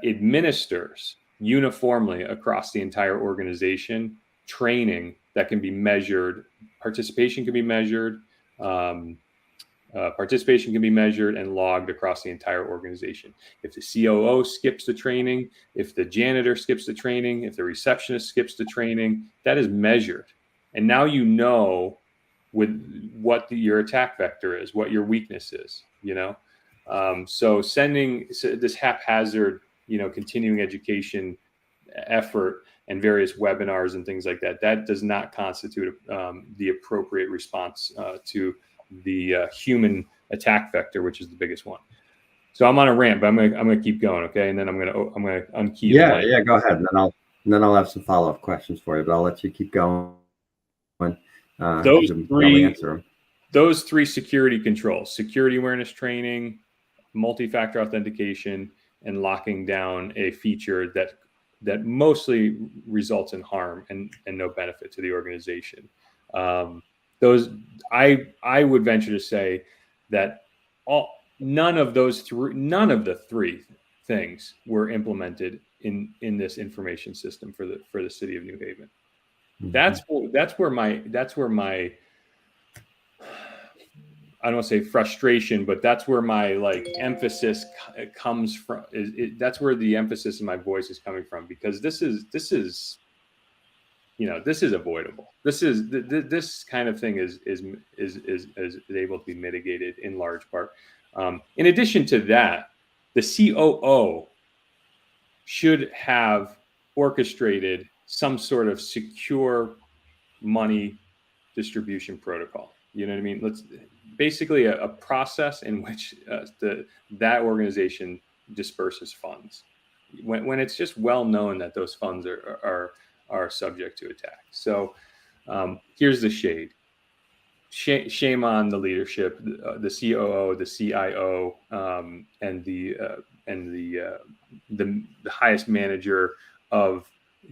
B: administers uniformly across the entire organization training that can be measured. Participation can be measured. Participation can be measured and logged across the entire organization. If the COO skips the training, if the janitor skips the training, if the receptionist skips the training, that is measured. And now you know with what your attack vector is, what your weakness is, So sending this haphazard, continuing education effort and various webinars and things like that does not constitute the appropriate response to the human attack vector, which is the biggest one. So I'm on a rant, but I'm gonna keep going, okay? And then I'm gonna unkey.
A: Yeah, go ahead, and then I'll have some follow-up questions for you, but I'll let you keep going.
B: Those three security controls: security awareness training, multi-factor authentication, and locking down a feature that mostly results in harm and no benefit to the organization. I would venture to say that none of the three things were implemented in this information system for the city of New Haven. Mm-hmm. That's where my I don't want to say frustration, but that's where my emphasis comes from. That's where the emphasis in my voice is coming from, because this is avoidable. This kind of thing is able to be mitigated in large part. In addition to that, the COO should have orchestrated some sort of secure money distribution protocol. You know what I mean? Basically a process in which that organization disperses funds when it's just well known that those funds are subject to attack. So here's the shade. Shame on the leadership, the COO, the CIO, and the highest manager of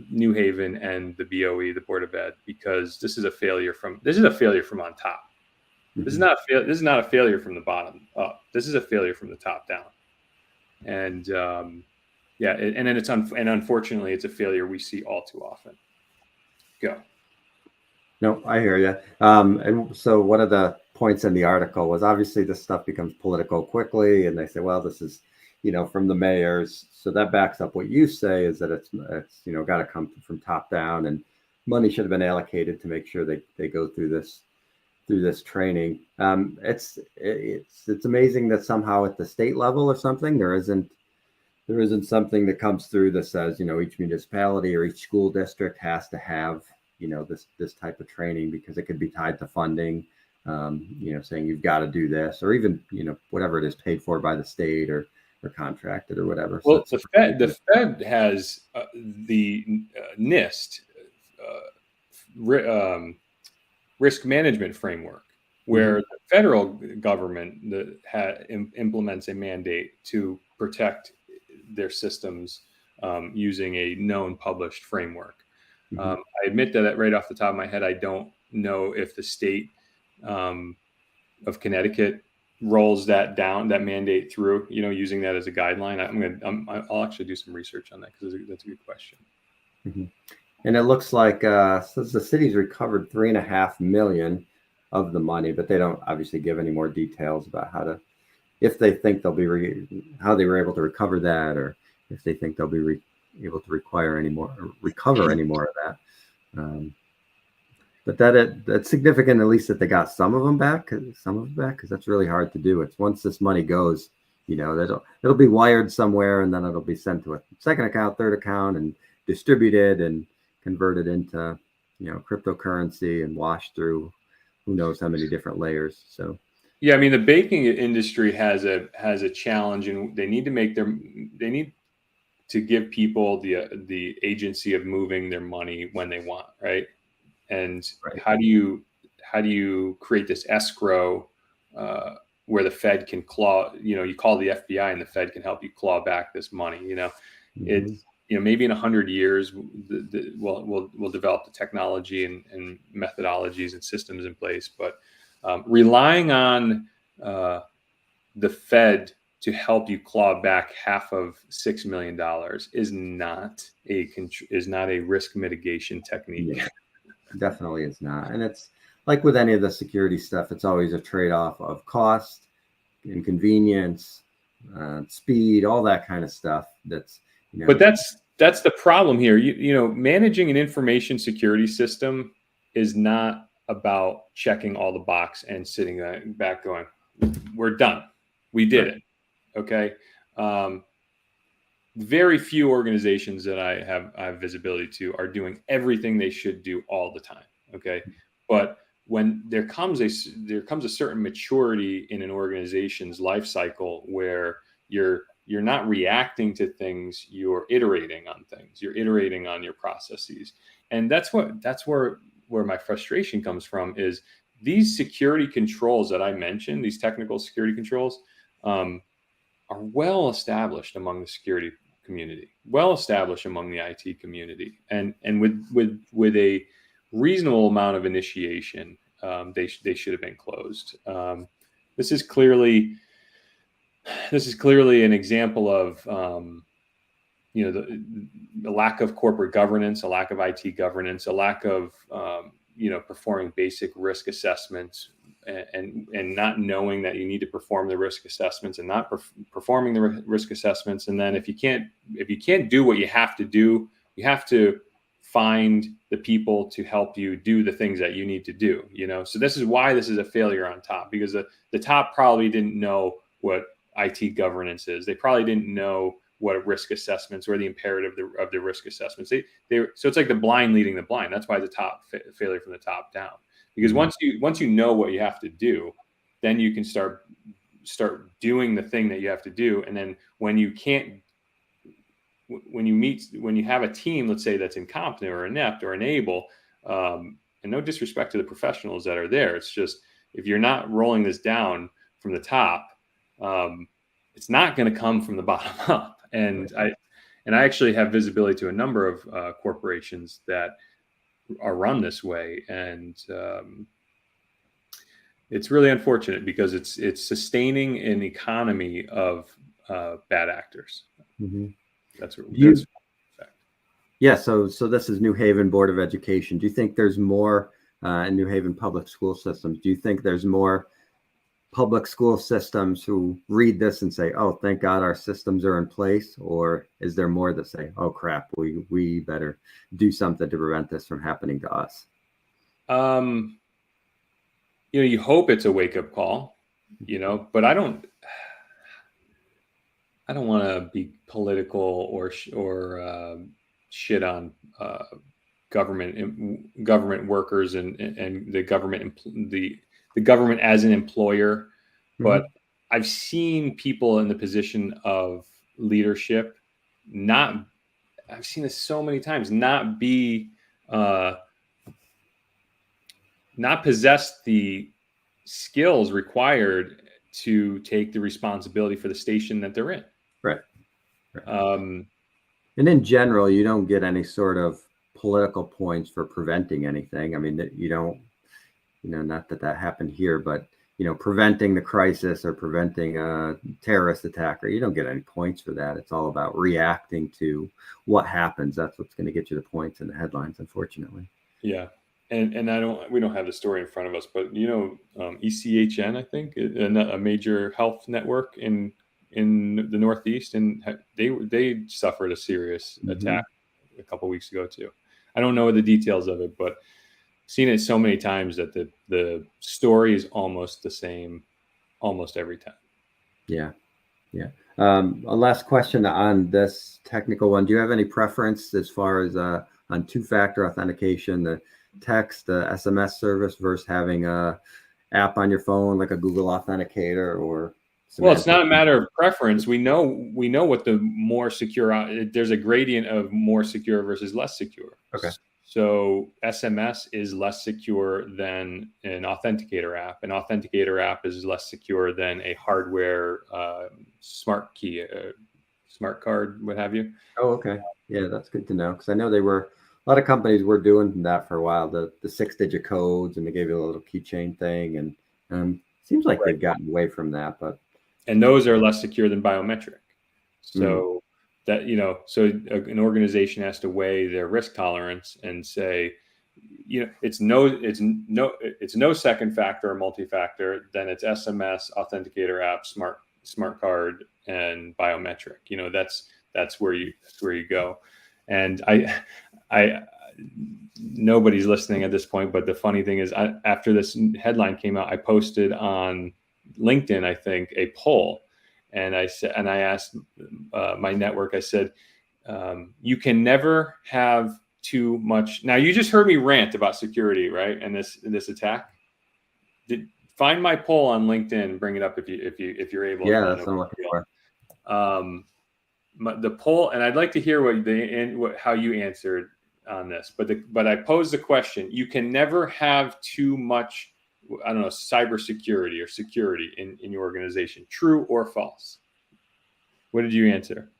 B: New Haven and the BOE, the Board of Ed, because this is a failure from on top. Mm-hmm. This is not a failure from the bottom up. This is a failure from the top down. And and then unfortunately it's a failure we see all too often. Go.
A: No, I hear you. And so one of the points in the article was, obviously this stuff becomes political quickly, and they say, well, this is, from the mayors. So that backs up what you say, is that it's got to come from top down, and money should have been allocated to make sure they go through this training. It's amazing that somehow at the state level or something, there isn't something that comes through that says, each municipality or each school district has to have, this type of training, because it could be tied to funding, saying you've got to do this, or even, whatever it is, paid for by the state or contracted or whatever.
B: Well, so the Fed has the NIST risk management framework, where mm-hmm. the federal government implements a mandate to protect their systems using a known published framework. Mm-hmm. I admit that right off the top of my head, I don't know if the state of Connecticut rolls that mandate through, using that as a guideline. I'll actually do some research on that, because that's a good question.
A: Mm-hmm. And it looks like says the city's recovered $3.5 million of the money, but they don't obviously give any more details about if they think they'll be how they were able to recover that, or if they think they'll be able to recover any more of that. But that's significant, at least, that they got some of them back, because that's really hard to do. It's once this money goes, it'll be wired somewhere, and then it'll be sent to a second account, third account, and distributed and converted into, cryptocurrency and washed through who knows how many different layers. So
B: yeah, I mean, the banking industry has a challenge, and they need to give people the agency of moving their money when they want, right? And right. How do you create this escrow where the Fed can claw? You call the FBI and the Fed can help you claw back this money. Mm-hmm. It's maybe in 100 years we'll develop the technology and methodologies and systems in place, but relying on the Fed to help you claw back half of $6 million is not a risk mitigation technique.
A: Yeah, definitely is not. And it's like with any of the security stuff, it's always a trade-off of cost, inconvenience, speed, all that kind of stuff. That's, you know,
B: But that's the problem here. You know, managing an information security system is not about checking all the box and sitting back going, we're done. We did
A: right.
B: it. Okay. Very few organizations that I have visibility to are doing everything they should do all the time. Okay. But when there comes a certain maturity in an organization's life cycle where you're not reacting to things, you're iterating on things, you're iterating on your processes. And that's where my frustration comes from, is these security controls that I mentioned, these technical security controls, are well established among the security community, well established among the IT community, and with a reasonable amount of initiation, they should have been closed. This is clearly an example of you know, the lack of corporate governance, a lack of IT governance, a lack of you know, performing basic risk assessments, and not knowing that you need to perform the risk assessments, and not performing the risk assessments. And then if you can't do what you have to do, you have to find the people to help you do the things that you need to do. You know, so this is why this is a failure on top, because the top probably didn't know what IT governance is. They probably didn't know what risk assessments or the imperative of the risk assessments. So it's like the blind leading the blind. That's why the top failure from the top down. Because once you know what you have to do, then you can start doing the thing that you have to do. And then when you have a team, let's say, that's incompetent or inept or unable, and no disrespect to the professionals that are there, it's just, if you're not rolling this down from the top, it's not going to come from the bottom up. And I actually have visibility to a number of corporations that are run this way, and it's really unfortunate, because it's sustaining an economy of bad actors.
A: Mm-hmm.
B: That's what.
A: Yeah. So this is New Haven Board of Education. Do you think there's more in New Haven public school systems? Do you think there's more public school systems who read this and say, "Oh, thank God our systems are in place," or is there more that say, "Oh crap, we better do something to prevent this from happening to us"?
B: You know, you hope it's a wake-up call, you know, but I don't want to be political or shit on government workers and the government the government as an employer. But I've seen people in the position of leadership I've seen this so many times, not possess the skills required to take the responsibility for the station that they're in.
A: Right. And in general, you don't get any sort of political points for preventing anything. I mean, you don't, not that happened here, but, preventing the crisis or preventing a terrorist attack, or you don't get any points for that. It's all about reacting to what happens. That's what's going to get you the points and the headlines, unfortunately.
B: Yeah. And we don't have the story in front of us, but ECHN, I think, a major health network in the Northeast, and they suffered a serious attack a couple of weeks ago too. I don't know the details of it, but seen it so many times that the story is almost the same almost every time.
A: Yeah. A last question on this technical one. Do you have any preference as far as on two-factor authentication, the text, the SMS service versus having a app on your phone like a Google Authenticator? Or
B: well, it's not a matter of preference. We know what the more secure, there's a gradient of more secure versus less secure.
A: Okay.
B: So SMS is less secure than an authenticator app. An authenticator app is less secure than a hardware smart key, smart card, what have you.
A: Oh, okay. Yeah, that's good to know, because I know a lot of companies were doing that for a while, the 6-digit codes, and they gave you a little keychain thing, and seems like they've gotten away from that.
B: And those are less secure than biometric. So that, so an organization has to weigh their risk tolerance and say, it's no second factor or multi-factor. Then it's SMS, authenticator app, smart card, and biometric. That's where you go. And I nobody's listening at this point, but the funny thing is, after this headline came out, I posted on LinkedIn, I think, a poll, and I asked my network. I said, you can never have too much. Now, you just heard me rant about security, right? And this attack. Find my poll on LinkedIn. Bring it up if you're able.
A: Yeah, that's what I'm looking for.
B: The poll, and I'd like to hear how you answered on this. But I posed the question: you can never have too much, I don't know, cybersecurity or security in your organization. True or false? What did you answer?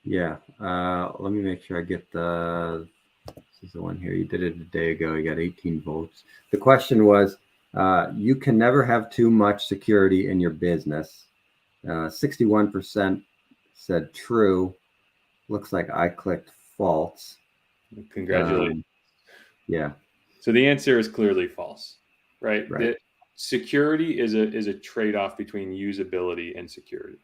A: Yeah. Let me make sure I get this is the one here. You did it a day ago. You got 18 votes. The question was, you can never have too much security in your business. 61% said true. Looks like I clicked false.
B: Congratulations.
A: Yeah.
B: So the answer is clearly false, right?
A: Right.
B: Security is a trade-off between usability and security.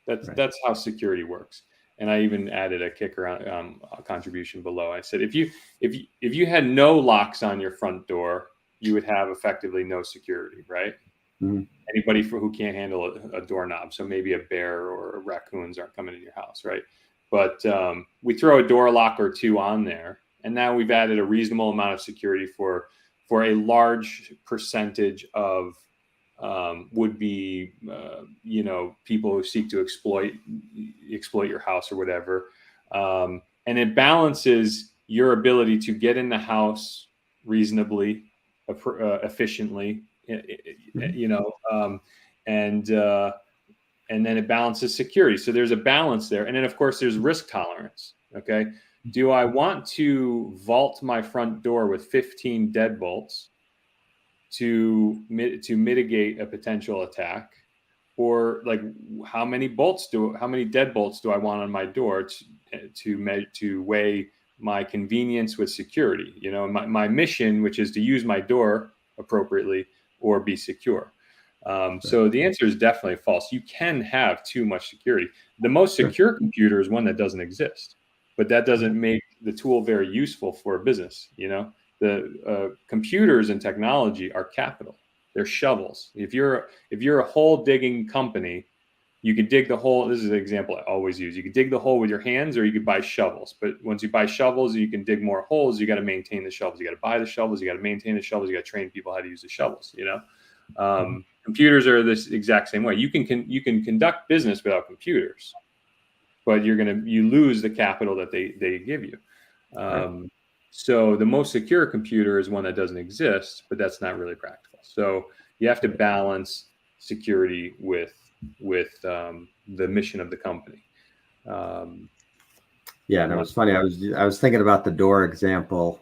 B: That's how security works. And I even added a kicker on a contribution below. I said, if you had no locks on your front door, you would have effectively no security, right? Mm-hmm. Anybody who can't handle a doorknob, so maybe a bear or raccoons aren't coming in your house, right? But we throw a door lock or two on there, and now we've added a reasonable amount of security for a large percentage of would be people who seek to exploit your house or whatever, and it balances your ability to get in the house reasonably, efficiently, and then it balances security. So there's a balance there, and then of course there's risk tolerance. Okay, do I want to vault my front door with 15 deadbolts to mitigate a potential attack, or like how many deadbolts do I want on my door to weigh my convenience with security? My mission, which is to use my door appropriately or be secure. So the answer is definitely false. You can have too much security. The most secure computer is one that doesn't exist, but that doesn't make the tool very useful for a business. The computers and technology are capital. They're shovels. If you're a hole digging company, you can dig the hole. This is an example I always use. You can dig the hole with your hands, or you could buy shovels. But once you buy shovels, you can dig more holes. You got to maintain the shovels. You got to buy the shovels. You got to maintain the shovels. You got to train people how to use the shovels. Computers are this exact same way. You can conduct business without computers, but you lose the capital that they give you. So the most secure computer is one that doesn't exist, but that's not really practical. So you have to balance security with the mission of the company.
A: Yeah, and it was funny. I was thinking about the door example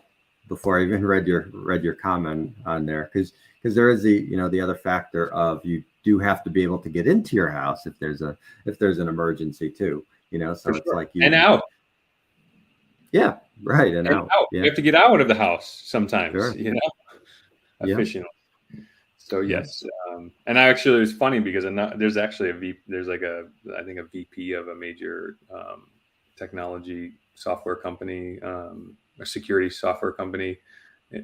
A: before I even read your comment on there, because there is the other factor of you do have to be able to get into your house if there's an emergency too. So it's like you
B: and out.
A: Yeah, right. And out. Yeah.
B: You have to get out of the house sometimes, efficiently. So yes, and it was funny because there's actually I think a VP of a major technology software company, a security software company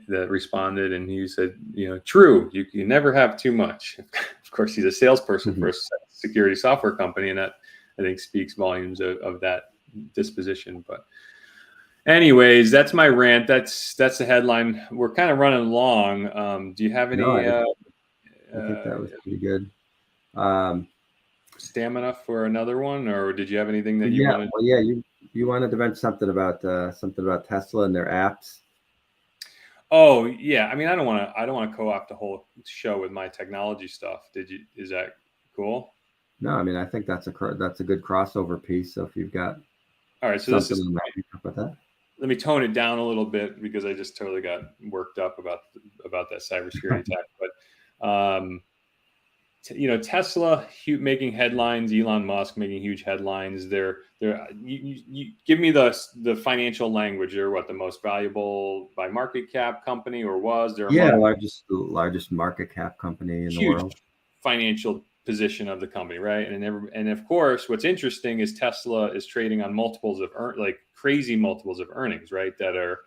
B: that responded, and he said, true, you never have too much. Of course, he's a salesperson for a security software company, and that I think speaks volumes of that disposition. But anyways, that's my rant. That's the headline. We're kind of running long. Do you have any?
A: No, I think that was pretty good.
B: Stamina for another one, or did you have anything that you wanted?
A: Well, yeah, you wanted to mention something about Tesla and their apps.
B: Oh yeah, I mean, I don't want to co-opt the whole show with my technology stuff. Is that cool?
A: No, I mean, I think that's a good crossover piece. So if you've got
B: all right, so
A: something about that.
B: Let me tone it down a little bit because I just totally got worked up about that cybersecurity attack. But Tesla making headlines, Elon Musk making huge headlines. You give me the financial language. They're what, the most valuable by market cap company, or was there
A: Yeah,
B: among
A: largest market cap company in the
B: huge
A: world.
B: financial position of the company, right? And of course, what's interesting is Tesla is trading on multiples of like crazy multiples of earnings, right? That are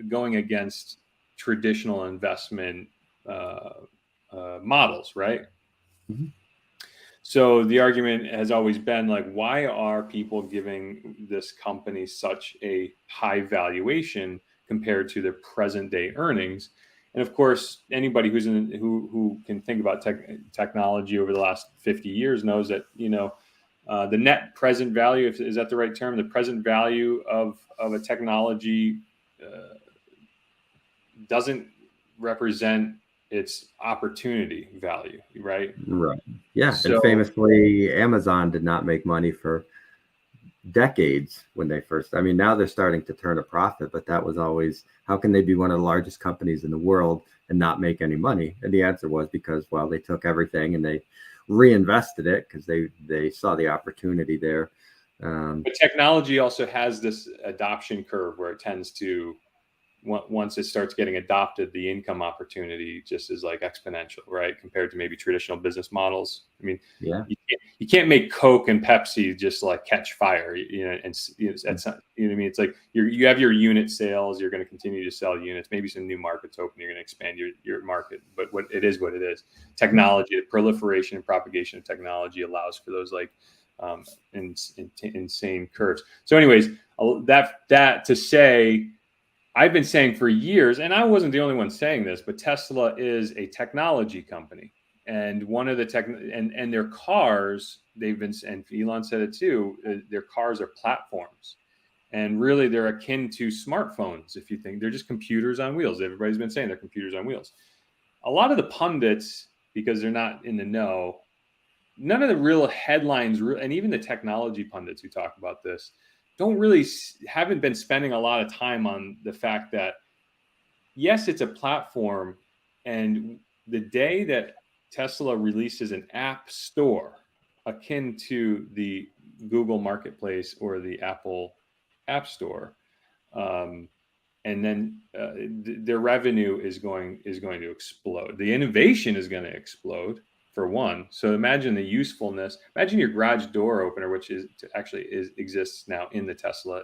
B: going against traditional investment models, right?
A: Mm-hmm.
B: So the argument has always been like, why are people giving this company such a high valuation compared to their present day earnings? And of course, anybody who can think about technology over the last 50 years knows that the net present value, is that the right term? The present value of a technology doesn't represent its opportunity value, right?
A: Right. Yeah. And
B: So
A: famously, Amazon did not make money for decades when they first. I mean, now they're starting to turn a profit, but that was always, how can they be one of the largest companies in the world and not make any money? And the answer was because, well, they took everything and they reinvested it because they saw the opportunity there.
B: But technology also has this adoption curve where it tends to, once it starts getting adopted, the income opportunity just is like exponential, right? Compared to maybe traditional business models. I mean,
A: Yeah.
B: you can't make Coke and Pepsi just like catch fire, and what I mean? It's like you have your unit sales, you're going to continue to sell units, maybe some new markets open, you're going to expand your market, but what it is. Technology, the proliferation and propagation of technology allows for those like insane curves. So anyways, that to say, I've been saying for years, and I wasn't the only one saying this, but Tesla is a technology company. And one of the and their cars, and Elon said it too, their cars are platforms. And really they're akin to smartphones. If you think they're just computers on wheels, everybody's been saying they're computers on wheels. A lot of the pundits, because they're not in the know, none of the real headlines, and even the technology pundits who talk about this, haven't been spending a lot of time on the fact that, yes, it's a platform, and the day that Tesla releases an app store akin to the Google Marketplace or the Apple App Store, and then their revenue is going to explode. The innovation is going to explode, for one. So imagine the usefulness. Imagine your garage door opener, which exists now in the Tesla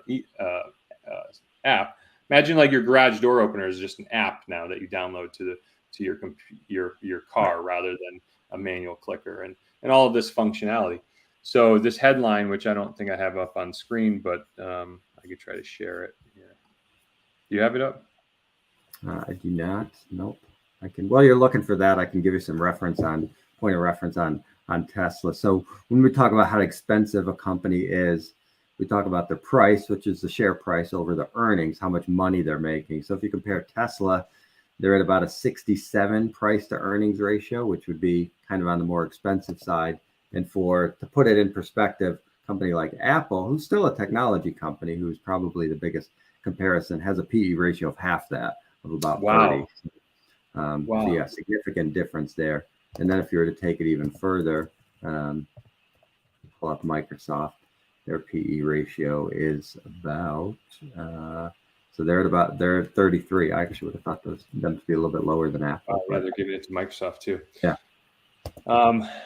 B: app. Imagine like your garage door opener is just an app now that you download to your car rather than a manual clicker and all of this functionality. So this headline, which I don't think I have up on screen, but I could try to share it here. Do you have it up?
A: I do not. Nope. I can. While you're looking for that, I can give you some point of reference on Tesla. So when we talk about how expensive a company is, we talk about the price, which is the share price over the earnings, how much money they're making. So if you compare Tesla, they're at about a 67 price to earnings ratio, which would be kind of on the more expensive side. And to put it in perspective, a company like Apple, who's still a technology company, who's probably the biggest comparison, has a PE ratio of half that, of about 30.
B: Wow.
A: So yeah, significant difference there. And then if you were to take it even further, pull up Microsoft, their PE ratio is about, so they're at 33. I actually would have thought them to be a little bit lower than Apple.
B: Yeah, they're giving it to Microsoft too.
A: Yeah.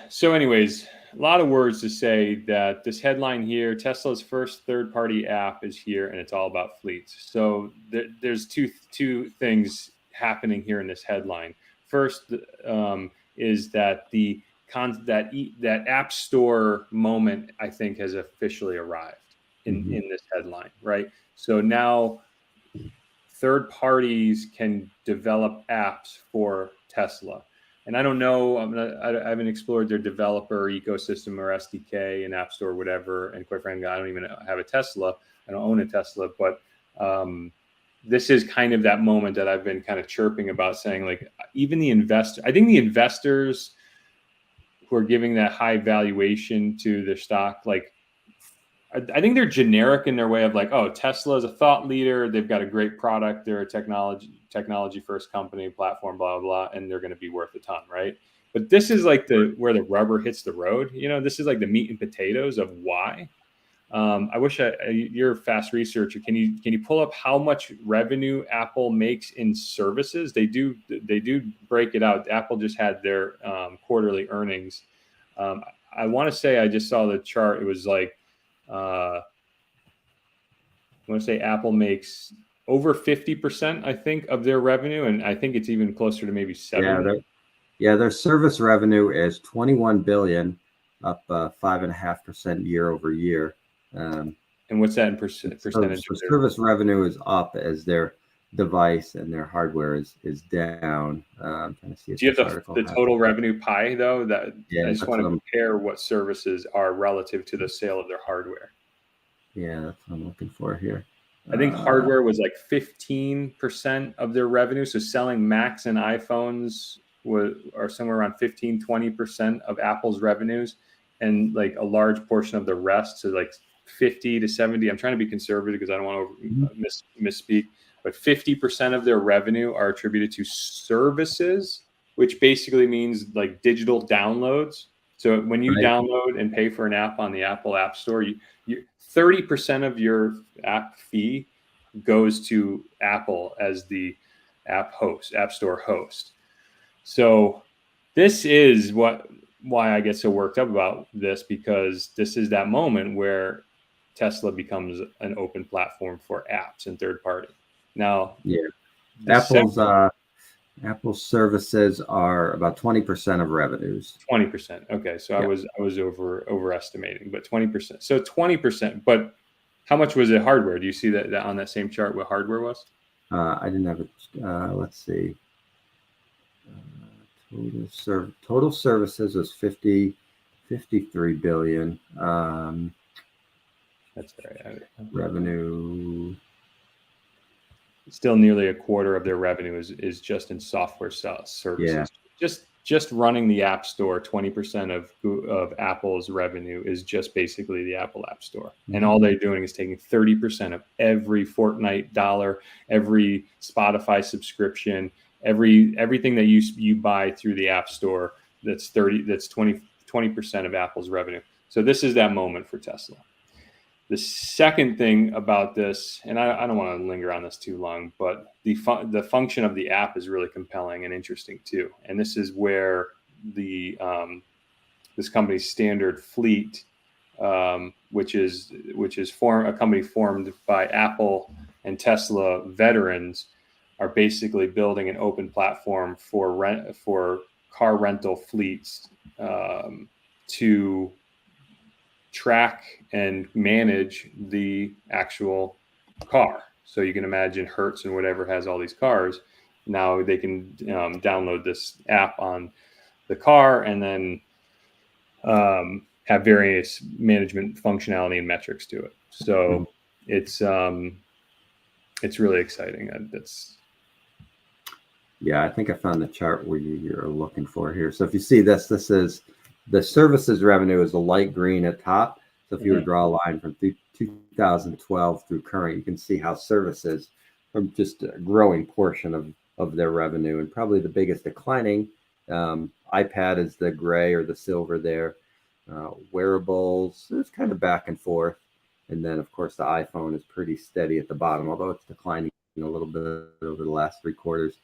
B: So anyways, a lot of words to say that this headline here, Tesla's first third-party app is here, and it's all about fleets. So there's two things happening here in this headline. First is that that app store moment, I think, has officially arrived in this headline, right? So now third parties can develop apps for Tesla. And I don't know, I haven't explored their developer ecosystem or SDK and App Store, whatever. And quite frankly, I don't even have a Tesla. I don't own a Tesla, but this is kind of that moment that I've been kind of chirping about, saying like, even I think the investors who are giving that high valuation to their stock, like, I think they're generic in their way of like, oh, Tesla is a thought leader. They've got a great product. They're a technology first company, platform, blah, blah, blah, and they're going to be worth a ton, right? But this is like where the rubber hits the road. This is like the meat and potatoes of why. I wish you're a fast researcher. Can you pull up how much revenue Apple makes in services? They do break it out. Apple just had their quarterly earnings. I want to say I just saw the chart. It was like I want to say Apple makes over 50%, I think, of their revenue, and I think it's even closer to maybe 70%.
A: Their service revenue is 21 billion, up 5.5% year over year.
B: And what's that in percentage?
A: So service revenue is up as their device and their hardware is down. I'm trying to see if
B: do you have the total revenue pie though? I just want to compare what services are relative to the sale of their hardware.
A: Yeah, that's what I'm looking for here.
B: I think hardware was like 15% of their revenue. So selling Macs and iPhones are somewhere around 15-20% of Apple's revenues, and like a large portion of the rest, so like 50 to 70. I'm trying to be conservative because I don't want to misspeak, but 50% of their revenue are attributed to services, which basically means like digital downloads. So when you download and pay for an app on the Apple App Store, 30% of your app fee goes to Apple as the App Store host. So this is why I get so worked up about this, because this is that moment where Tesla becomes an open platform for apps and third party. Now,
A: Apple's services are about 20% of revenues.
B: 20%. Okay, so I was overestimating, but 20%. So 20%. But how much was it hardware? Do you see that on that same chart what hardware was?
A: I didn't have it. Let's see. Total services was 53 billion.
B: That's right.
A: Revenue.
B: Still nearly a quarter of their revenue is just in software services. Yeah. Just running the App Store, 20% of Apple's revenue is just basically the Apple App Store. Mm-hmm. And all they're doing is taking 30% of every Fortnite dollar, every Spotify subscription, everything that you buy through the App Store. That's 20% of Apple's revenue. So this is that moment for Tesla. The second thing about this, and I don't want to linger on this too long, but the function of the app is really compelling and interesting too. And this is where this company's Standard Fleet, which is a company formed by Apple and Tesla veterans, are basically building an open platform for car rental fleets to track and manage the actual car. So you can imagine Hertz and whatever has all these cars. Now they can download this app on the car and then have various management functionality and metrics to it. So it's really exciting.
A: I think I found the chart where you're looking for here. So if you see this is the services revenue is the light green at top. So if you were to draw a line from 2012 through current, you can see how services are just a growing portion of their revenue, and probably the biggest declining. iPad is the gray or the silver there. Wearables, it's kind of back and forth. And then, of course, the iPhone is pretty steady at the bottom, although it's declining a little bit over the last 3 quarters.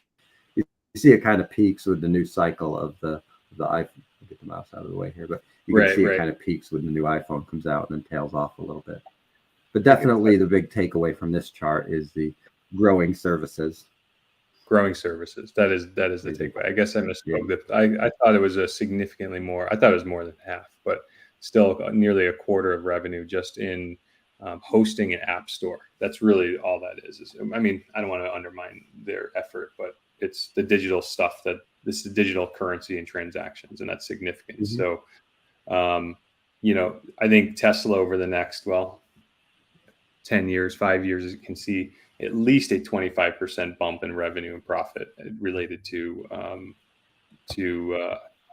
A: You see it kind of peaks with the new cycle of the iPhone. I'll get the mouse out of the way here, but you can see it kind of peaks when the new iPhone comes out and then tails off a little bit. But definitely the big takeaway from this chart is the growing services.
B: Growing services. That is the takeaway. I guess I misspoke. I thought it was significantly more. I thought it was more than half, but still nearly a quarter of revenue just in hosting an app store. That's really all that is. I mean, I don't want to undermine their effort, but it's the digital stuff this is the digital currency and transactions, and that's significant. Mm-hmm. So, I think Tesla over the next 10 years, 5 years, you can see at least a 25% bump in revenue and profit related to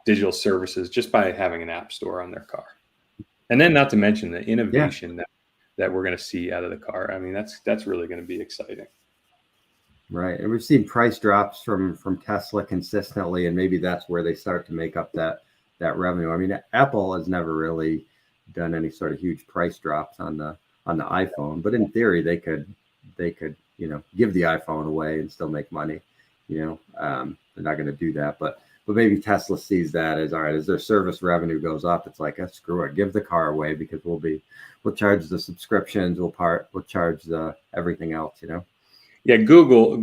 B: digital services just by having an app store on their car. And then not to mention the innovation that we're going to see out of the car. I mean, that's really going to be exciting.
A: Right. And we've seen price drops from Tesla consistently, and maybe that's where they start to make up that revenue. I mean, Apple has never really done any sort of huge price drops on the iPhone, but in theory they could, you know, give the iPhone away and still make money. You know, they're not going to do that, but maybe Tesla sees that as, all right, as their service revenue goes up, it's like, screw it, give the car away, because we'll charge the subscriptions, we'll charge the everything else, you know.
B: Yeah, Google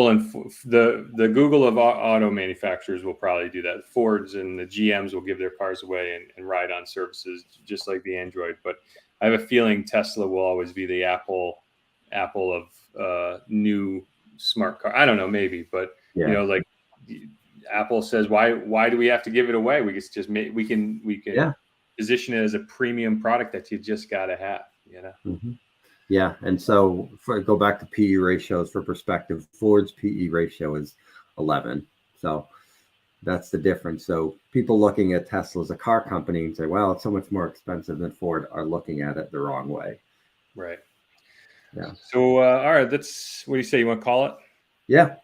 B: and the Google of auto manufacturers will probably do that. Fords and the GMs will give their cars away and ride on services just like the Android. But I have a feeling Tesla will always be the Apple of new smart car. I don't know, maybe, but
A: Yeah.
B: you know, like Apple says, why do we have to give it away? We can
A: Yeah.
B: position it as a premium product that you just got to have, you know.
A: Mm-hmm. Yeah, and so go back to PE ratios for perspective. Ford's PE ratio is 11, so that's the difference. So people looking at Tesla as a car company and say, "Well, it's so much more expensive than Ford," are looking at it the wrong way.
B: Right.
A: Yeah.
B: So all right, that's what do you say? You want to call it?
A: Yeah.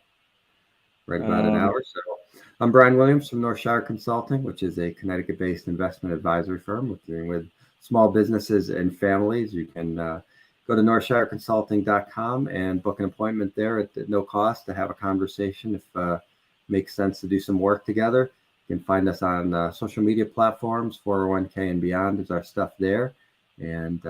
A: Right about an hour. So I'm Brian Williams from Northshire Consulting, which is a Connecticut-based investment advisory firm. We're dealing with small businesses and families. You can go to northshireconsulting.com and book an appointment there at no cost to have a conversation if it makes sense to do some work together. You can find us on social media platforms, 401k and beyond is our stuff there. And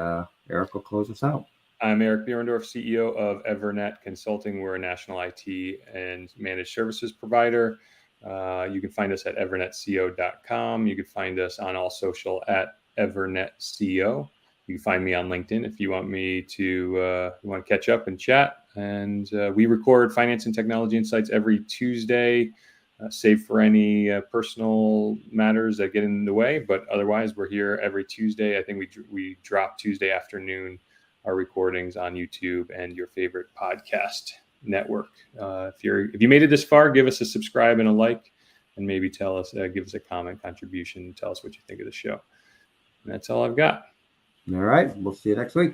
A: Eric will close us out.
B: I'm Eric Bierendorf, CEO of Evernet Consulting. We're a national IT and managed services provider. You can find us at evernetco.com. You can find us on all social at evernetco. You can find me on LinkedIn if you want me to catch up and chat. And we record finance and technology insights every Tuesday, save for any personal matters that get in the way. But otherwise, we're here every Tuesday. I think we drop Tuesday afternoon our recordings on YouTube and your favorite podcast network. If you made it this far, give us a subscribe and a like, and maybe give us a comment contribution. Tell us what you think of the show. And that's all I've got.
A: All right. We'll see you next week.